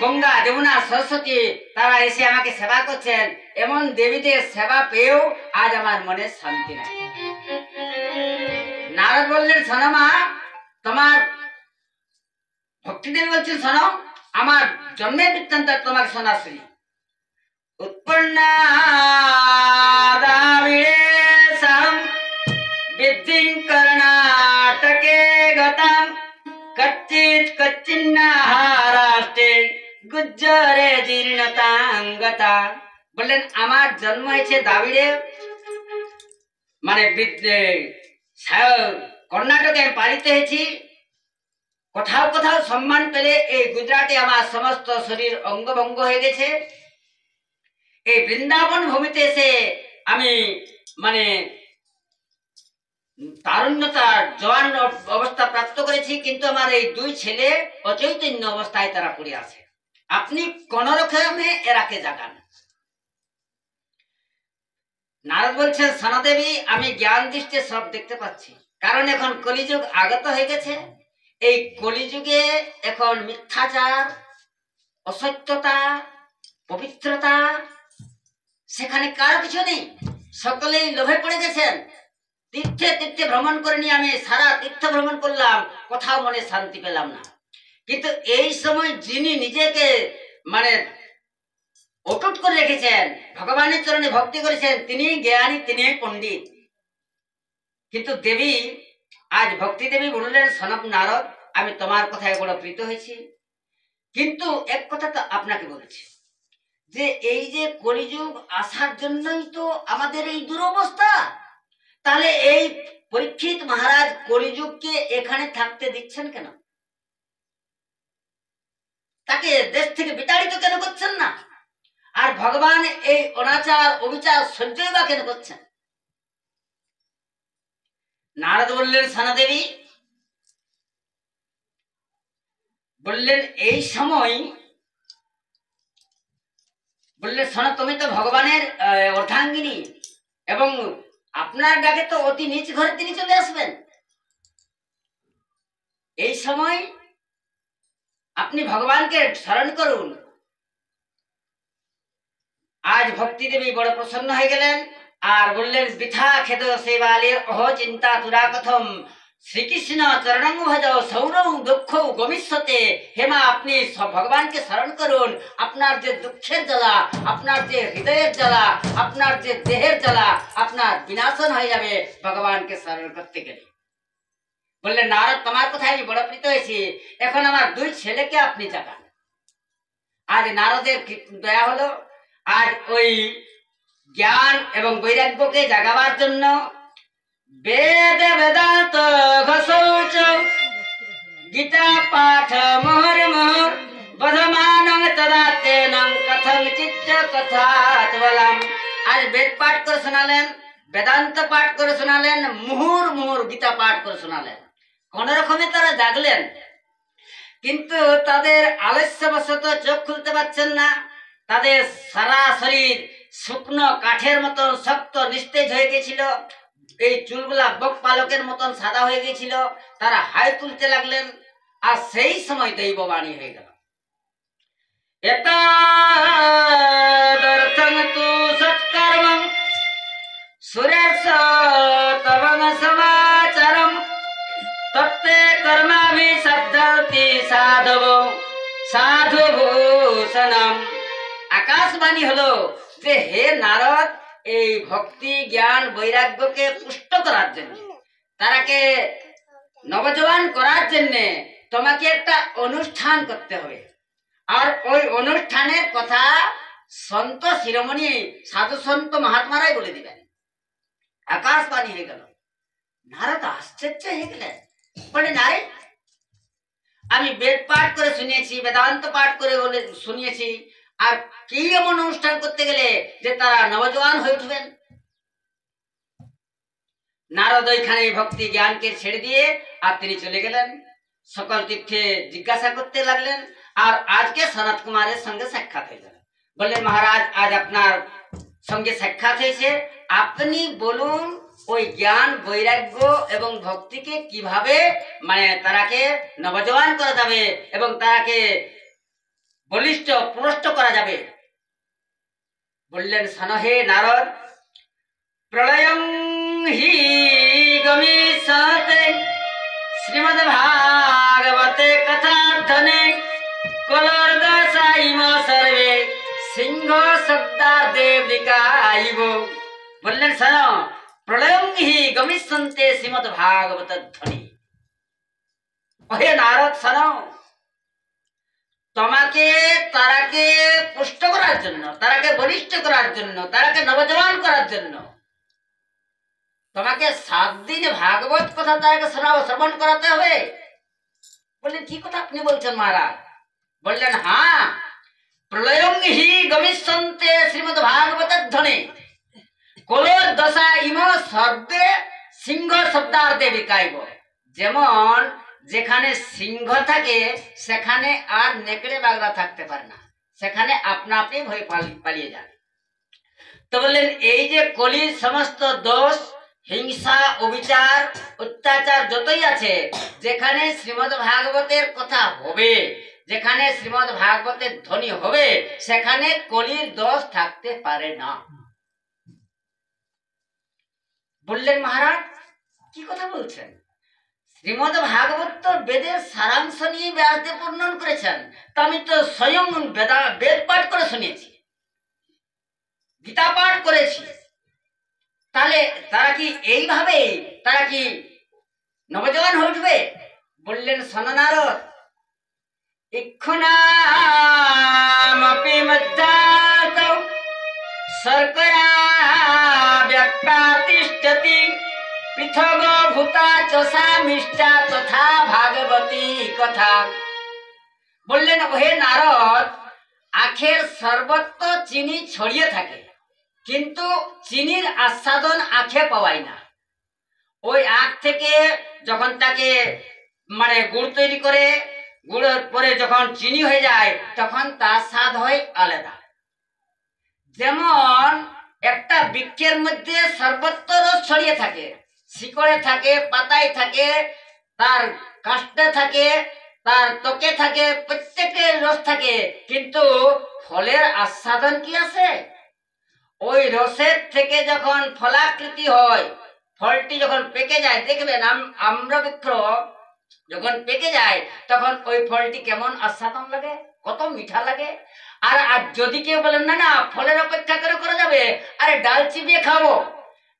গঙ্গা যমুনা সরস্বতী, তারা এসে আমাকে সেবা করছেন। এমন দেবীদের সেবা পেয়েও আজ আমার মনে শান্তি নাই। নারদ বললেন, শোনো মা, তোমার ভক্তিদেবী বলছেন, শোনো, আমার জন্মের বৃত্তান্ত তোমাকে শোনাচ্ছি। উৎপন্না দ্রাবিড়ে সাম বিদ্ধিং কর্ণাটকে গতাম কচ্চিন্নাহারাষ্ট্রে গুজ্জরে জীর্ণতাঙ্গতা। বললেন, আমার জন্ম হয়েছে দ্রাবিড়ে, মানে কর্ণাটকে পালিত হয়েছি। কোথাও কোথাও সম্মান পেলে এই গুজরাটে আমার সমস্ত শরীর অঙ্গভঙ্গ হয়ে গেছে। এই বৃন্দাবন ভূমিতে এসে আমি মানে তারুণ্যতার জওয়ান অবস্থা প্রাপ্ত করেছি, কিন্তু আমার এই 2 ছেলে অচৈতন্য অবস্থায় তারা পড়ে আছে। আপনি কোন রকমে এরাকে জাগান। নারদ বলছেন, সনাদেবী আমি জ্ঞান দৃষ্টে সব দেখতে পাচ্ছি, কারণ এখন কলিযুগ আগত হয়ে গেছে। এই কলিযুগে এখন মিথ্যাচার, অসত্যতা, পবিত্রতা সেখানে কারো কিছু নেই, সকলেই লোভে পড়ে গেছেন। তীর্থে তীর্থে ভ্রমণ করে নিয়ে আমি সারা তীর্থ ভ্রমণ করলাম, কোথাও মনে শান্তি পেলাম না। কিন্তু এই সময় যিনি নিজেকে মানে অটুট করে রেখেছেন, ভগবানের চরণে ভক্তি করেছেন, তিনি জ্ঞানী, তিনি পণ্ডিত। কিন্তু দেবী, আজ ভক্তি দেবী বললেন, সনক নারদ, আমি তোমার কথায় বড় প্রীত হয়েছি, কিন্তু এক কথা তো আপনাকে বলছি, যে এই যে কলিযুগ আসার জন্যই তো আমাদের এই দুরবস্থা। তাহলে এই পরীক্ষিত মহারাজ কলিযুগকে এখানে থাকতে দিচ্ছেন কেন? তাকে দেশ থেকে বিতাড়িত কেন করছেন না? আর ভগবান এই অনাচার অবিচার সহ্যই বা কেন করছেন? নারদ বললেন, সানাদেবী বললেন, এই সময় বললেন, শোনো, তুমি তো ভগবানের অর্ধাঙ্গিনী, এবং আপনার ডাকে তো অতি নিচ ঘরে তিনি চলে আসবেন। এই সময় আপনি ভগবানকে স্মরণ করুন। আজ ভক্তি দেবী বড় প্রসন্ন হয়ে গেলেন আর বললেন, বৃথা খেদ সেবালে অহ চিন্তা তুরা কথম শ্রীকৃষ্ণ চরণং ভজ সৌরং দুঃখ গমিষ্যতে। হেমা, আপনি ভগবানকে স্মরণ করুন। আপনার যে দুঃখের জ্বালা, আপনার যে হৃদয়ের জ্বালা, আপনার যে দেহের জ্বালা, আপনার বিনাশন হয়ে যাবে ভগবানকে স্মরণ করতে গেলে। বললেন, নারদ, তোমার কথায় আমি বড় প্রীত হয়েছি, এখন আমার দুই ছেলেকে আপনি জাগান। আজ নারদের দয়া হলো, আজ ওই জ্ঞান এবং বৈরাগ্যকে জাগাবার জন্য বেদ বেদান্ত ঘোষৌচ গীতা পাঠ মোহর মোহর বধমানং তদা তেনং কথং চিত্ত কথা বলাম। আজ বেদ পাঠ করে শোনালেন, বেদান্ত পাঠ করে শোনালেন, মুহুর মুহুর গীতা পাঠ করে শোনালেন। কোন রকমে তারা জাগলেন, কিন্তু তাদের আলস্যবশত চোখ খুলতে পারছেন না। তাদের সারা শরীর শুকনো কাঠের মতন শক্ত নিস্তেজ হয়ে গেছিল, এই চুলগুলা বক পালকের মতন সাদা হয়ে গেছিল। তারা হাই তুলতে লাগলেন, আর সেই সময় দৈববাণী হয়ে গেল, এতদর্থং তু সৎকর্মং সুরেশ তবং সমাচারম তত্তে কর্মাভিষদ্ধতি সাধব সাধু ভূষণম। আকাশবাণী হলো যে, হে নারদ, এই ভক্তি জ্ঞান বৈরাগ্যকে পুষ্ট করার জন্য, তারাকে নবজোয়ান করার জন্য তোমাকে একটা অনুষ্ঠান করতে হবে। আর ওই অনুষ্ঠানের কথা সন্ত শিরোমণি সাধু সন্ত মহাত্মারাই বলে দিবেন। আকাশবাণী হয়ে গেল। নারদ আশ্চর্য হয়ে গেলেন, বলে, নারে, আমি বেদ পাঠ করে শুনিয়েছি, বেদান্ত পাঠ করে শুনিয়েছি, আর কি এমন অনুষ্ঠান করতে গেলে যে তারা নবজোয়ান হয়ে উঠবেন? নারদ ওইখানে ভক্তি জ্ঞানকে ছেড়ে দিয়ে আর তিনি চলে গেলেন। সকল তীর্থে জিজ্ঞাসা করতে লাগলেন, আর আজকে সনত কুমারের সঙ্গে সাক্ষাৎ হয়ে গেল। বললেন, মহারাজ, আজ আপনার সঙ্গে সাক্ষাৎ হয়েছে, আপনি বলুন ওই জ্ঞান বৈরাগ্য এবং ভক্তিকে কিভাবে তারাকে নবজোয়ান করা যাবে এবং তারাকে বলিষ্ঠ পুষ্ট করা যাবে। বললেন, শোনো হে নারদ, প্রলয়ং হি গমিষ্যতে শ্রীমদ্ ভাগবতে কথার্থনে কলর্দশাইম সর্বে সিংহ শব্দার্থে বিকাইব। বললেন, শোনো, প্রলয়ং হি গমিষ্যন্তে শ্রীমদ্ ভাগবত ধ্বনি। ওহে নারদ, শোনো, তোমাকে তারাকে পুষ্ট করার জন্য, তারাকে বলিষ্ঠ করার জন্য, তারাকে নবজোয়ান করার জন্য তোমাকে 7 দিন ভাগবত কথা তাকে শ্রবণ করাতে হবে। বললেন, কি কথা আপনি বলছেন মহারাজ? বললেন, হ্যাঁ, প্রলয়ং হি গমিষ্যন্তে শ্রীমদ্ ভাগবত ধ্বনি কলোর দশা ইম সর্বে সিংহ শব্দার্থে বিকাইব। যেমন যেখানে সিংহ থাকে সেখানে আর নেকড়ে বাগড়া থাকতে পারে না, সেখানে আপনা আপনি ভয় পালিয়ে যাবে। তো বললেন, এই যে কলির সমস্ত দোষ, হিংসা, অবিচার, অত্যাচার যতই আছে, যেখানে শ্রীমদ্ ভাগবতের কথা হবে, যেখানে শ্রীমদ্ ভাগবতের ধ্বনি হবে, সেখানে কলির দোষ থাকতে পারে না। বললেন, মহারাজ, কি কথা বলছেন? শ্রীমদ ভাগবত তো বেদের সারাংশ নিয়ে ব্যাসদেব বর্ণন করেছেন। তা আমি তো স্বয়ং বেদ পাঠ করে শুনিয়েছি, গীতা পাঠ করেছি। তাহলে তারা কি এইভাবে তারা কি নবজওয়ান হয়ে উঠবে? বললেন শোনো নারদ, ইক্ষুনামপি মজ্জাতৌ শর্করা ব্যপ্যাতিষ্ঠতি পৃথগ ভূতা চষা মিষ্টা তথা ভাগবতী কথা। বললেন ওহে নারদ, আখের সর্বত্র চিনি ছড়িয়ে থাকে, কিন্তু চিনির আস্বাদন আখে পাওয়াই না। ওই আখ থেকে যখন তাকে মানে গুড় তৈরি করে, গুড়ের পরে যখন চিনি হয়ে যায় তখন তার স্বাদ হয় আলাদা। যেমন একটা বৃক্ষের মধ্যে সর্বত্র রস ছড়িয়ে থাকে, শিকড়ে থাকে, পাতায় থাকে, তার কাষ্ঠে থাকে, তার ত্বকে থাকে, প্রত্যেকের রস থাকে, কিন্তু ফলের আস্বাদন কি আছে? ওই রসের থেকে যখন ফলাকৃতি হয়, ফলটি যখন পেকে যায়, দেখবেন আম্রবৃক্ষ যখন পেকে যায় তখন ওই ফলটি কেমন আস্বাদন লাগে, কত মিঠা লাগে। আর যদি কেউ বলেন না না ফলের অপেক্ষা করে করা যাবে, আরে ডাল চিবিয়ে খাবো,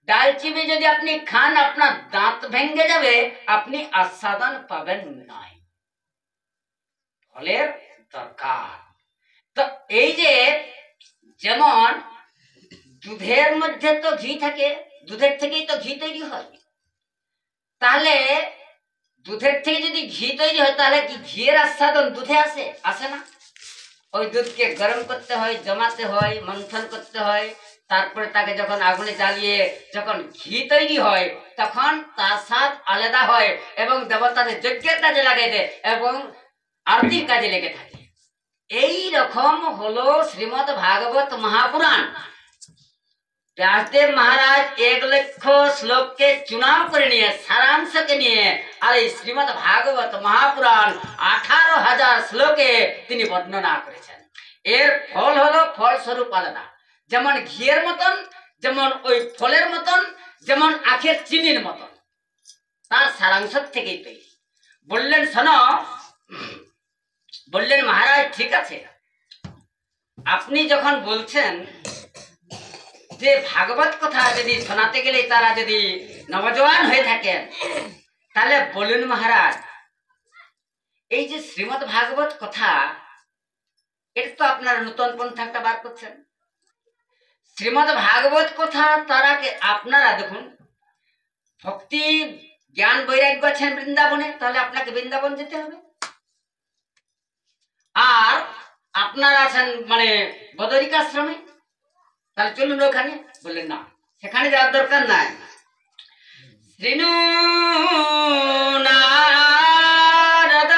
ডাল চিবিয়ে যদি আপনি খান আপনার দাঁত ভেঙে যাবে, আপনি আস্বাদন পাবেন না। ফলের দরকার। তো এই যে যেমন দুধের মধ্যে তো ঘি থাকে, দুধের থেকেই তো ঘি তৈরি হয়। তাহলে দুধের থেকে যদি ঘি তৈরি হয় তাহলে কি ঘিয়ের আস্বাদন দুধে আসে? আসে না। ওই দুধকে গরম করতে হয়, জমাতে হয়, মন্থন করতে হয়, তারপরে তাকে যখন আগুনে জ্বালিয়ে যখন ঘি তৈরি হয় তখন তার স্বাদ আলাদা হয় এবং দেবতাদের যজ্ঞের কাজে লাগে দেয় এবং আরতির কাজে লেগে থাকে। এই রকম হলো শ্রীমদ ভাগবত মহাপুরাণ। ব্যাসদেব মহারাজ 1 লক্ষ শ্লোককে চুনাव করে নিয়ে সারাংশকে নিয়ে আর এই শ্রীমদ ভাগবত মহাপুরাণ 18,000 শ্লোকে তিনি বর্ণনা করেছেন। এর ফল হলো ফলস্বরূপ আলাদা, যেমন ঘিয়ের মতন, যেমন ওই ফলের মতন, যেমন আখের চিনির মতন, তার সারাংশ থেকেই তৈরি। বললেন শোনো, বললেন মহারাজ ঠিক আছে, আপনি যখন বলছেন যে ভাগবত কথা যদি শোনাতে গেলে তারা যদি নবজওয়ান হয়ে থাকেন, তাহলে বলুন মহারাজ, এই যে শ্রীমদ ভাগবত কথা, এটা তো আপনারা নতুন পন্থা একটা বার করছেন। শ্রীমদ ভাগবত কথা তারাকে আপনারা দেখুন, ভক্তি জ্ঞান বৈরাগ্য আছেন বৃন্দাবনে, তাহলে আপনাকে বৃন্দাবন যেতে হবে। আর আপনারা আছেন মানে বদরিকাশ্রমে, তাহলে চলুন ওখানে। বললেন না, সেখানে যাওয়ার দরকার নাই। শ্রীনু নারদ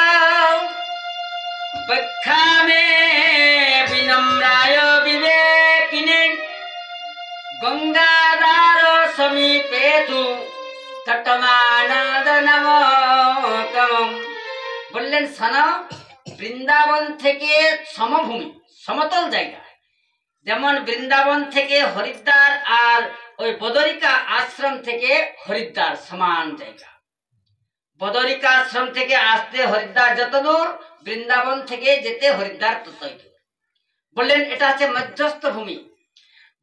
বক্ষামে বিনম্রায় বিবেকিনে গঙ্গাধার সমীপে তু তটমানন্দ নমকম। বললেন শোনো, বৃন্দাবন থেকে সমভূমি, সমতল জায়গা, যেমন বৃন্দাবন থেকে হরিদ্বার আর ওই বদরিকা আশ্রম থেকে হরিদ্বার সমান জায়গা। বদরিকা আশ্রম থেকে আসতে হরিদ্বার যত দূর, বৃন্দাবন থেকে যেতে হরিদ্বার ততই দূর। বললেন এটা হচ্ছে মধ্যস্থ ভূমি।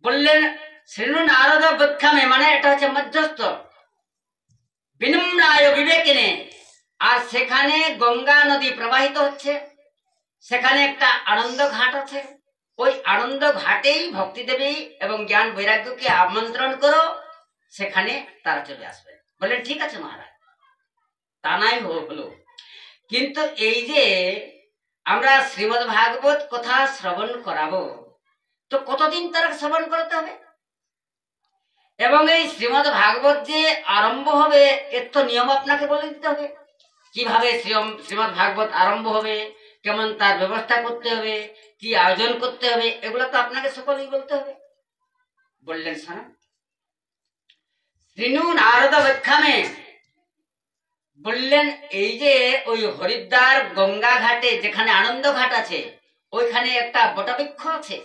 বললেন শ্রীনু নারদ বক্ষামে, মানে এটা হচ্ছে মধ্যস্থ। বিনম্রায় বিবেকিনে, আর সেখানে গঙ্গা নদী প্রবাহিত হচ্ছে, সেখানে একটা আনন্দ ঘাট আছে। ওই আনন্দ ঘাটেই ভক্তি দেবী এবং জ্ঞান বৈরাগ্যকে আমন্ত্রণ করো, সেখানে তারা চলে আসবে। বললেন ঠিক আছে মহারাজ, তা নাই হলো, কিন্তু এই যে আমরা শ্রীমদ ভাগবত কথা শ্রবণ করাবো, তো কতদিন তারা শ্রবণ করতে হবে? এবং এই শ্রীমদ ভাগবত যে আরম্ভ হবে এর তো নিয়ম আপনাকে বলে দিতে হবে। কিভাবে শ্রীমদ ভাগবত আরম্ভ হবে, কেমন তার ব্যবস্থা করতে হবে, কি আয়োজন করতে হবে, এগুলো তো আপনাকে সকলেই বলতে হবে। বললেন শোনো, শ্রীনু নারদ বক্ষামে, বললেন এই যে ওই হরিদ্বার গঙ্গা ঘাটে যেখানে আনন্দ ঘাট আছে, ওইখানে একটা বটবৃক্ষ আছে।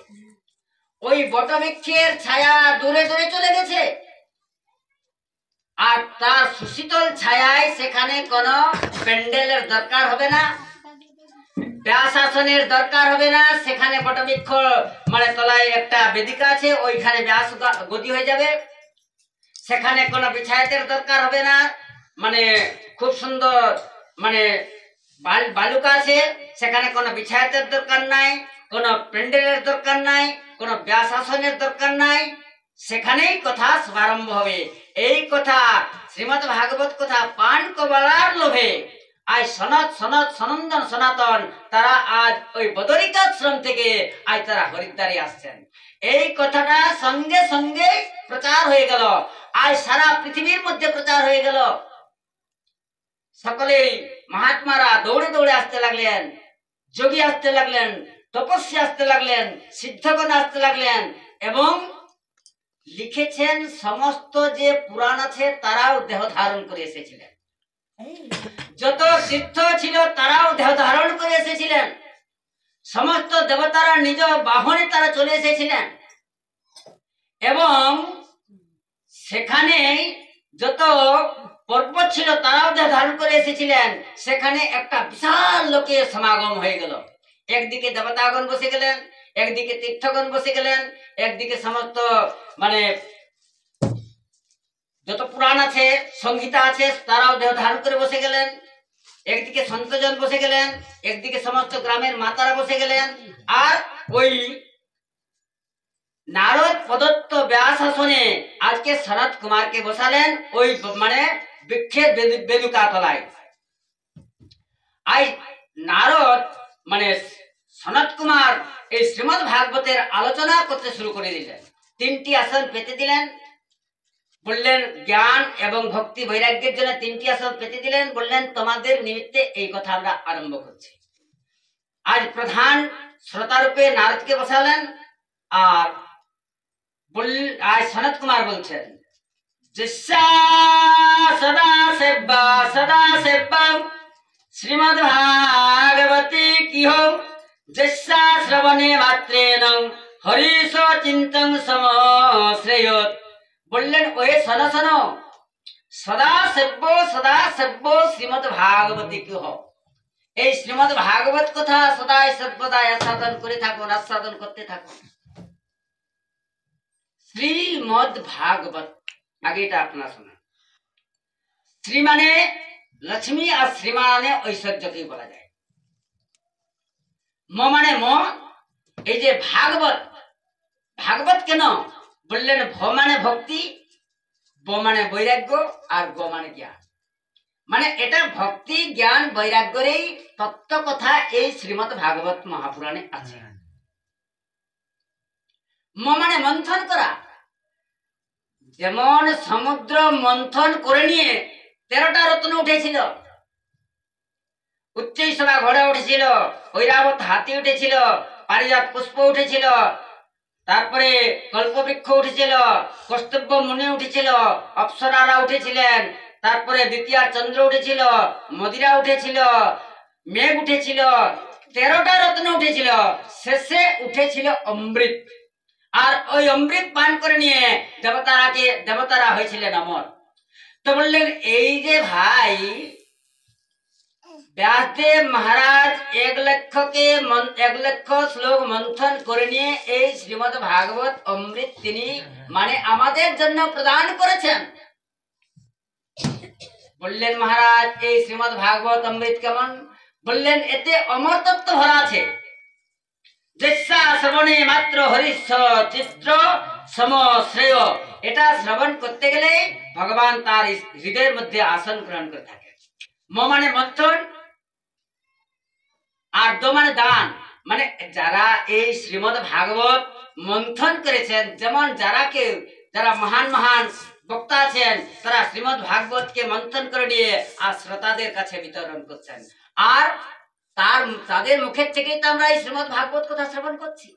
ওই বটবৃক্ষের ছায়া দূরে দূরে চলে গেছে। আর তার সুশীতল ছায়ায় সেখানে কোনো প্যান্ডেলের দরকার হবে না, ব্যাসাসনের দরকার হবে না। সেখানে বটবৃক্ষ মানে তলায় একটা বেদিকা আছে, ওইখানে ব্যাস গদি হয়ে যাবে। সেখানে কোনো বিছায়াতের দরকার হবে না, মানে খুব সুন্দর মানে বালুকা আছে, সেখানে কোনো বিছায়াতের দরকার নাই, কোনো প্যান্ডেলের দরকার নাই, কোনো ব্যাসাসনের দরকার নাই। সেখানেই কথা শুভারম্ভ হবে। এই কথা শ্রীমদ্ ভাগবত কথা পান কবলার লোভে আজ সনত সনত সনন্দন সনাতন তারা আজ ওই বদরিকাশ্রম থেকে আজ তারা হরিদ্বারে আসছেন। এই কথাটা সঙ্গে সঙ্গে প্রচার হয়ে গেল, আজ সারা পৃথিবীর মধ্যে প্রচার হয়ে গেল। সকলেই মহাত্মারা দৌড়ে দৌড়ে আসতে লাগলেন, যোগী আসতে লাগলেন, তপস্যা আসতে লাগলেন, সিদ্ধগণ আসতে লাগলেন, এবং লিখেছেন সমস্ত যে পুরাণ আছে তারাও দেহ ধারণ করে এসেছিলেন। যত তীর্থ ছিল তারাও দেহ ধারণ করে এসেছিলেন। সমস্ত দেবতারা নিজ বাহনে তারা চলে এসেছিলেন, এবং সেখানে যত পর্বত ছিল তারাও দেহ ধারণ করে এসেছিলেন। সেখানে একটা বিশাল লোকের সমাগম হয়ে গেল। একদিকে দেবতাগণ বসে গেলেন, একদিকে তীর্থগণ বসে গেলেন, একদিকে সমস্ত মানে যত পুরাণ আছে সংহিতা আছে তারাও দেহ ধারণ করে বসে গেলেন, একদিকে সন্তজন বসে গেলেন, একদিকে সমস্ত গ্রামের মাতারা বসে গেলেন। আর ওই নারদ প্রদত্ত ব্যাস আসনে আজকে সনত কুমারকে বসালেন ওই মানে বৃক্ষের বেদুকা তলায়। আজ নারদ মানে সনত কুমার এই শ্রীমদ্ ভাগবতের আলোচনা করতে শুরু করে দিলেন। 3টি আসন পেতে দিলেন, বললেন জ্ঞান এবং ভক্তি বৈরাগ্যের জন্য 3টি আসন পেতে দিলেন। বললেন তোমাদের নিমিত্তে এই কথা আমরা আরম্ভ করছি। আজ প্রধান শ্রোতারূপে নারদকে বসালেন। আর আজ সনত কুমার বলছেন সদা সেব্বা শ্রীমদ্ ভাগবতী কি হো যস্যা শ্রবণে মাত্রেণ হরিশ চিন্তন সমশ্রেয়ত। বললেন ওহে শোনো শোনো, সদা সেব্য শ্রীমদ্ ভাগবতী কি হো, এই শ্রীমদ্ ভাগবত কথা সদাই সর্বদাই আস্বাদন করে থাকুন, আস্বাদন করতে থাকুন। শ্রীমদ্ ভাগবত আগে এটা আপনারা শোনেন। শ্রী মানে লক্ষ্মী আর শ্রী মানে ঐশ্বর্যকেই বলা যায়। ম মানে ম, এই যে ভাগবত, ভাগবত কেন বললেন? ভ মানে ভক্তি, ব মানে বৈরাগ্য, আর গ মানে জ্ঞান। মানে এটা ভক্তি জ্ঞান বৈরাগ্যেরই তত্ত্ব কথা এই শ্রীমদ্ ভাগবত মহাপুরাণে আছে। ম মানে মন্থন করা। যেমন সমুদ্র মন্থন করে নিয়ে 13টা রত্ন উঠেছিল, উচ্চৈঃসভা ঘোড়া উঠেছিল, ঐরাবত হাতি উঠেছিল, পারিজাত পুষ্প উঠেছিল, তারপরে কল্পবৃক্ষ উঠেছিল, কৌস্তব্য মুনি উঠেছিল, অপ্সরারা উঠেছিলেন, তারপরে দ্বিতীয় চন্দ্র উঠেছিল, মদিরা উঠেছিল, মেঘ উঠেছিল, 13টা রত্ন উঠেছিল। শেষে উঠেছিল অমৃত। আর ওই অমৃত পান করে নিয়ে দেবতারা হয়েছিলেন অমর। তো বললেন এই যে ভাই ব্যাসদেব মহারাজ 1 লক্ষ শ্লোক মন্থন করে নিয়ে এই শ্রীমদ্ ভাগবত অমৃত তিনি মানে আমাদের জন্য প্রদান করেছেন। বললেন মহারাজ এই শ্রীমদ্ ভাগবত অমৃত কেমন? বললেন এতে অমর তত্ত্ব ভরা আছে। যস্যা শ্রবণে মাত্র হরিশ চিত্র সমশ্রেয়। এটা শ্রবণ করতে গেলে ভগবান তার হৃদয়ের মধ্যে আসন গ্রহণ করে থাকে। ম মানে মন্থন, আর দ মানে দান। মানে যারা এই শ্রীমদ্ ভাগবত মন্থন করেছেন, যেমন যারা মহান মহান বক্তা আছেন তারা শ্রীমদ্ ভাগবতকে মন্থন করে নিয়ে আর শ্রোতাদের কাছে বিতরণ করছেন। আর তাদের মুখের থেকেই তো আমরা এই শ্রীমদ্ ভাগবত কথা শ্রবণ করছি।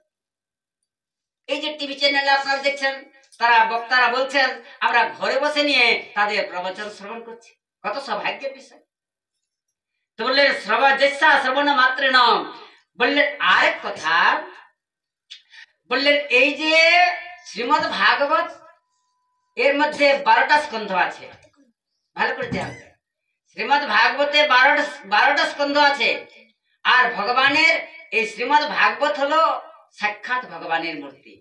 এই যে টিভি চ্যানেলে আপনারা দেখছেন, তারা বক্তারা বলছেন, আমরা ঘরে বসে নিয়ে তাদের প্রবচন শ্রবণ করছি। কত সৌভাগ্যের বিষয়। তো বললেন শ্রবণ মাত্র নাম। বললেন আরেক কথা, বললেন এই যে শ্রীমদ্ ভাগবত এর মধ্যে 12টা স্কন্ধ আছে। ভালো করে ধ্যান দেন। শ্রীমদ ভাগবতে 12টা স্কন্ধ আছে, আর ভগবানের এই শ্রীমদ ভাগবত হলো সাক্ষাৎ ভগবানের মূর্তি।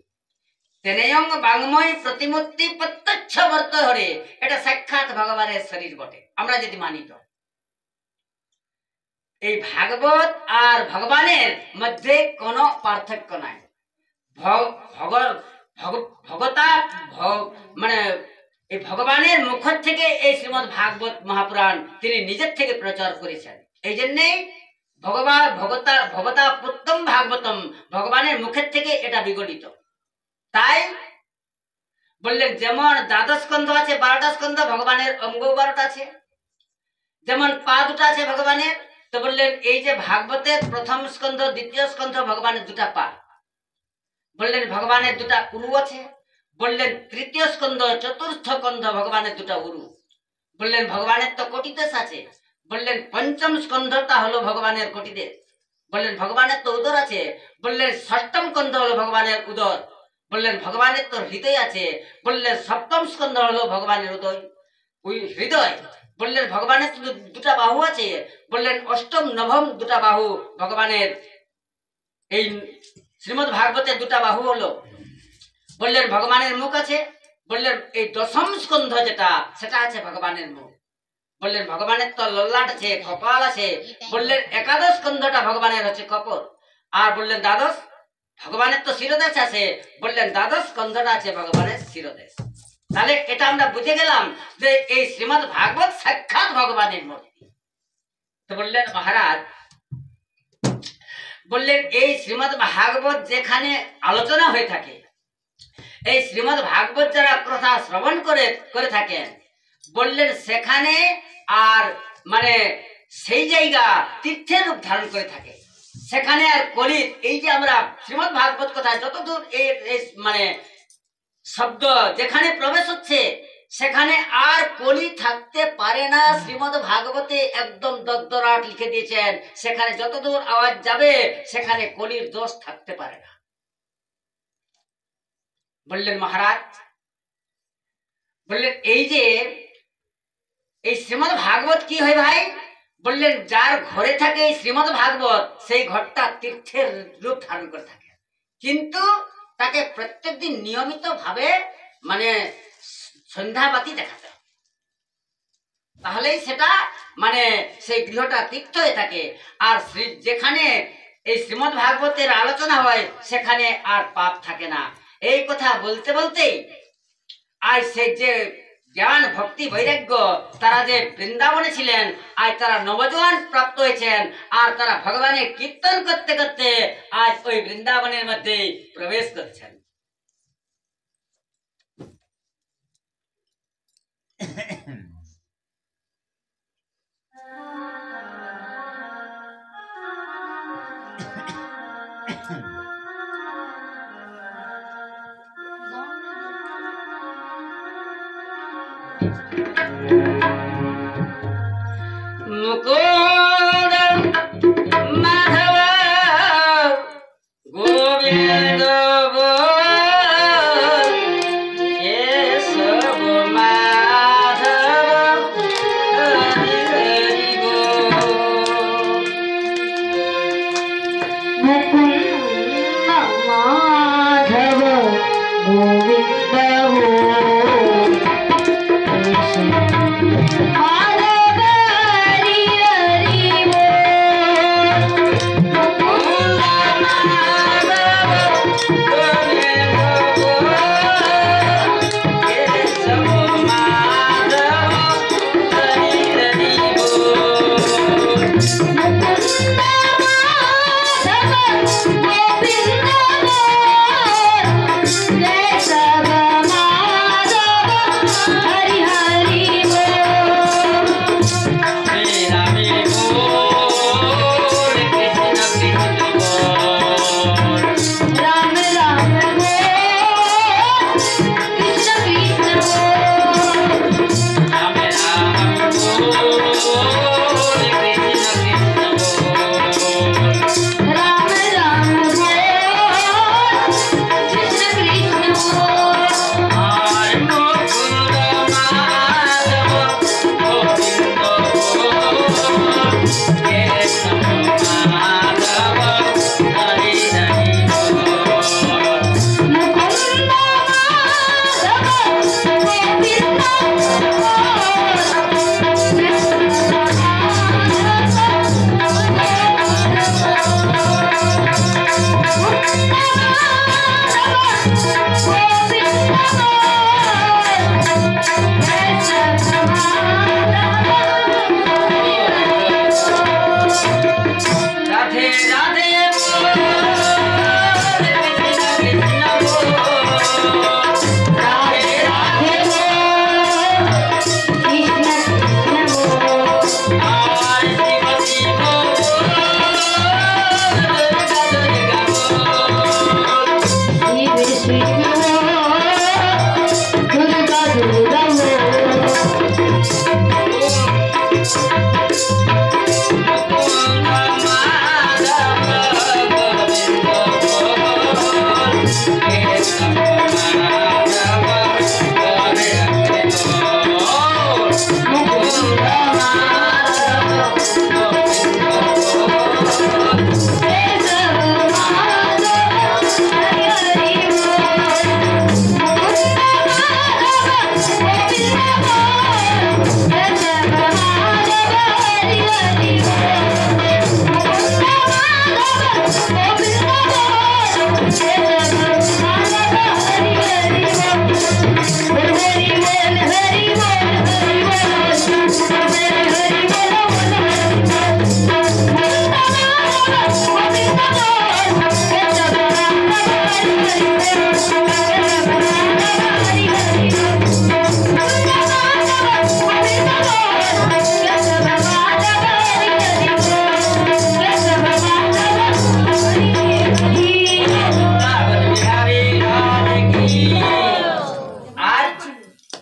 তেনেয়ং বাংময় প্রতিমূর্তি প্রত্যক্ষ বর্ত হরে, এটা সাক্ষাৎ ভগবানের শরীর বটে আমরা যদি মানি তো। এই ভাগবত আর ভগবানের মধ্যে কোনো পার্থক্য নাই। মানে এই ভগবানের মুখ থেকে এই শ্রীমদ ভাগবত মহাপুরাণ তিনি নিজের থেকে প্রচার করেছেন। এই জন্যেই ভগবতা পুত্তম ভাগবতম, ভগবানের মুখের থেকে এটা বিগলিত। তাই বললেন যেমন দ্বাদশ স্কন্ধ আছে, 12টা স্কন্ধ, ভগবানের অঙ্গ 12টা আছে, যেমন পা 2টা আছে ভগবানের, তো বললেন এই যে ভাগবতের প্রথম স্কন্ধ দ্বিতীয় স্কন্ধ ভগবানের 2টা পা, বললেন ভগবানের 2টা উরু আছে, বললেন তৃতীয় স্কন্ধ চতুর্থ স্কন্ধ ভগবানের 2টা উরু, বললেন ভগবানের তো কোটিদেশ আছে, বললেন পঞ্চম স্কন্ধটা হলো ভগবানের কোটিদেশ, বললেন ভগবানের তো উদর আছে, বললেন ষষ্ঠম স্কন্ধ হলো ভগবানের উদর, বললেন ভগবানের তো হৃদয় আছে, বললেন সপ্তম স্কন্ধ হলো ভগবানের হৃদয়, বললেন ভগবানের তো 2টা বাহু আছে, বললেন অষ্টম নবম 2টা বাহু ভগবানের। এই শ্রীমদ ভাগবতের 2টা বাহু হলো, বললেন ভগবানের মুখ আছে, বললেন এই দশম স্কন্ধ যেটা সেটা আছে ভগবানের মুখ, বললেন ভগবানের তো লল্লাট আছে, কপাল আছে, বললেন একাদশ স্কন্ধটা ভগবানের হচ্ছে কপল, আর বললেন দ্বাদশ ভগবানের তো শিরদেশ আছে, বললেন দ্বাদশ স্কন্ধটা আছে ভগবানের শিরদেশ। তাহলে এটা আমরা বুঝে গেলাম যে এই শ্রীমদ ভাগবত সাক্ষাৎ ভগবানের মূর্তি। তো বললেন মহারাজ, বললেন এই শ্রীমদ ভাগবত যেখানে আলোচনা হয়ে থাকে, এই শ্রীমদ ভাগবত যারা কথা শ্রবণ করে থাকেন, বললেন সেখানে আর মানে সেই জায়গা তীর্থের রূপ ধারণ করে থাকে, সেখানে আর কলির এই যে আমরা শ্রীমদ ভাগবত কথা যতদূর এই মানে শব্দ যেখানে প্রবেশ হচ্ছে সেখানে আর কলি থাকতে পারে না। শ্রীমদ ভাগবতে একদম দদ্দরাট লিখে দিয়েছেন, সেখানে যতদূর আওয়াজ যাবে সেখানে কলির দোষ থাকতে পারে না। বললেন মহারাজ, বললেন এই যে এই শ্রীমদ ভাগবত কি হয় ভাই, বললেন যার ঘরে থাকে এই শ্রীমদ ভাগবত সেই ঘরটা তীর্থের রূপ ধারণ করে থাকে, কিন্তু তাকে প্রত্যেকদিন নিয়মিত ভাবে মানে সন্ধ্যাবাতি দেখাতে হবে, তাহলেই সেটা মানে সেই গৃহটা তীর্থ হয়ে থাকে। আর যেখানে এই শ্রীমদ ভাগবতের আলোচনা হয় সেখানে আর পাপ থাকে না। এই কথা বলতে বলতেই আজ সেই যে জ্ঞান ভক্তি বৈরাগ্য তারা যে বৃন্দাবনে ছিলেন, আজ তারা নবজোয়ান প্রাপ্ত হয়েছেন, আর তারা ভগবানের কীর্তন করতে করতে আজ ওই বৃন্দাবনের মধ্যে প্রবেশ করছেন। মুকুন্দ মাধব গোবিন্দ কেশব মাধব হরি হরি মুকুন্দ মাধব গোবিন্দ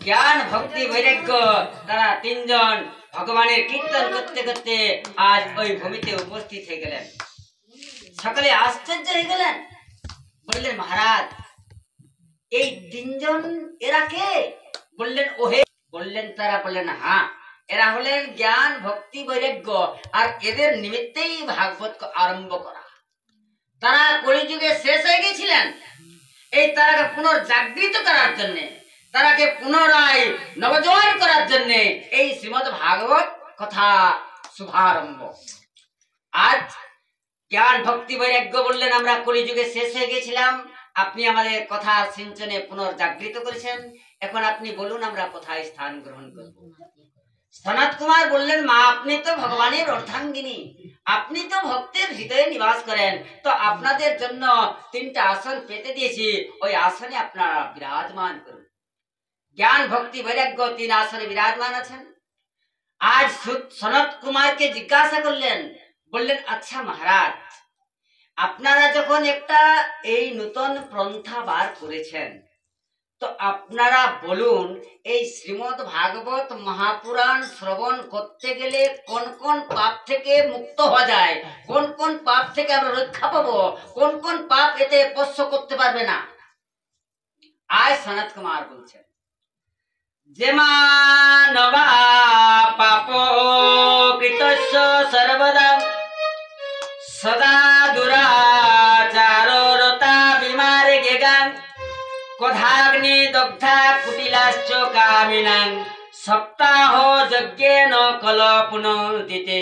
জ্ঞান ভক্তি বৈরাগ্য তারা তিনজন ভগবানের কীর্তন করতে করতে আজ ওই ভূমিতে উপস্থিত হয়ে গেলেন। সকলে আশ্চর্য হয়ে গেলেন, বললেন মহারাজ এই তিনজন এরা কে? বললেন ওহে। বললেন তারা, বললেন হ্যাঁ এরা হলেন জ্ঞান ভক্তি বৈরাগ্য, আর এদের নিমিত্তেই ভাগবত আরম্ভ করা। তারা কলিযুগে শেষ হয়ে গেছিলেন, এই তারাকে পুনর্জাগৃত করার জন্য, তারাকে পুনরায় নবজোয়ান করার জন্য এই শ্রীমদ্ ভাগবত কথা শুভারম্ভ। আজ জ্ঞান ভক্তি বৈরাগ্য বললেন আমরা কলিযুগে শেষ হয়ে গেছিলাম, আপনি আমাদের কথা সিঞ্চনে পুনর্জাগৃত করেছেন, এখন আপনি বলুন আমরা কোথায় স্থান গ্রহণ করব। সনত কুমার বললেন মা আপনি তো ভগবানের অর্ধাঙ্গিনী, আপনি তো ভক্তের হৃদয়ে নিবাস করেন, তো আপনাদের জন্য 3টা আসন পেতে দিয়েছি, ওই আসনে আপনারা বিরাজমান করুন। জ্ঞান ভক্তি বৈরাগ্য 3 আসনে বিরাজমান আছেন। আজ সনত কুমারকে জিজ্ঞাসা করলেন, বললেন আচ্ছা মহারাজ আপনারা যখন একটা এই নতুন পন্থা বার করেছেন, তো আপনারা বলুন এই শ্রীমদ্ ভাগবত মহাপুরাণ শ্রবণ করতে গেলে কোন কোন পাপ থেকে মুক্ত হওয়া যায়, কোন কোন পাপ থেকে আমরা রক্ষা পাবো, কোন কোন পাপ এতে স্পর্শ করতে পারবে না। আজ সনত কুমার বলছেন যে মানবা পাপ কৃতস্য সর্বদা সদা দুরাচারতা বিমারে গেগাং কোধাগ্নি দগ্ধা কুটিলাশ্চ কামিনাং সপ্তাহ যজ্ঞেন কল পুনর্দিতে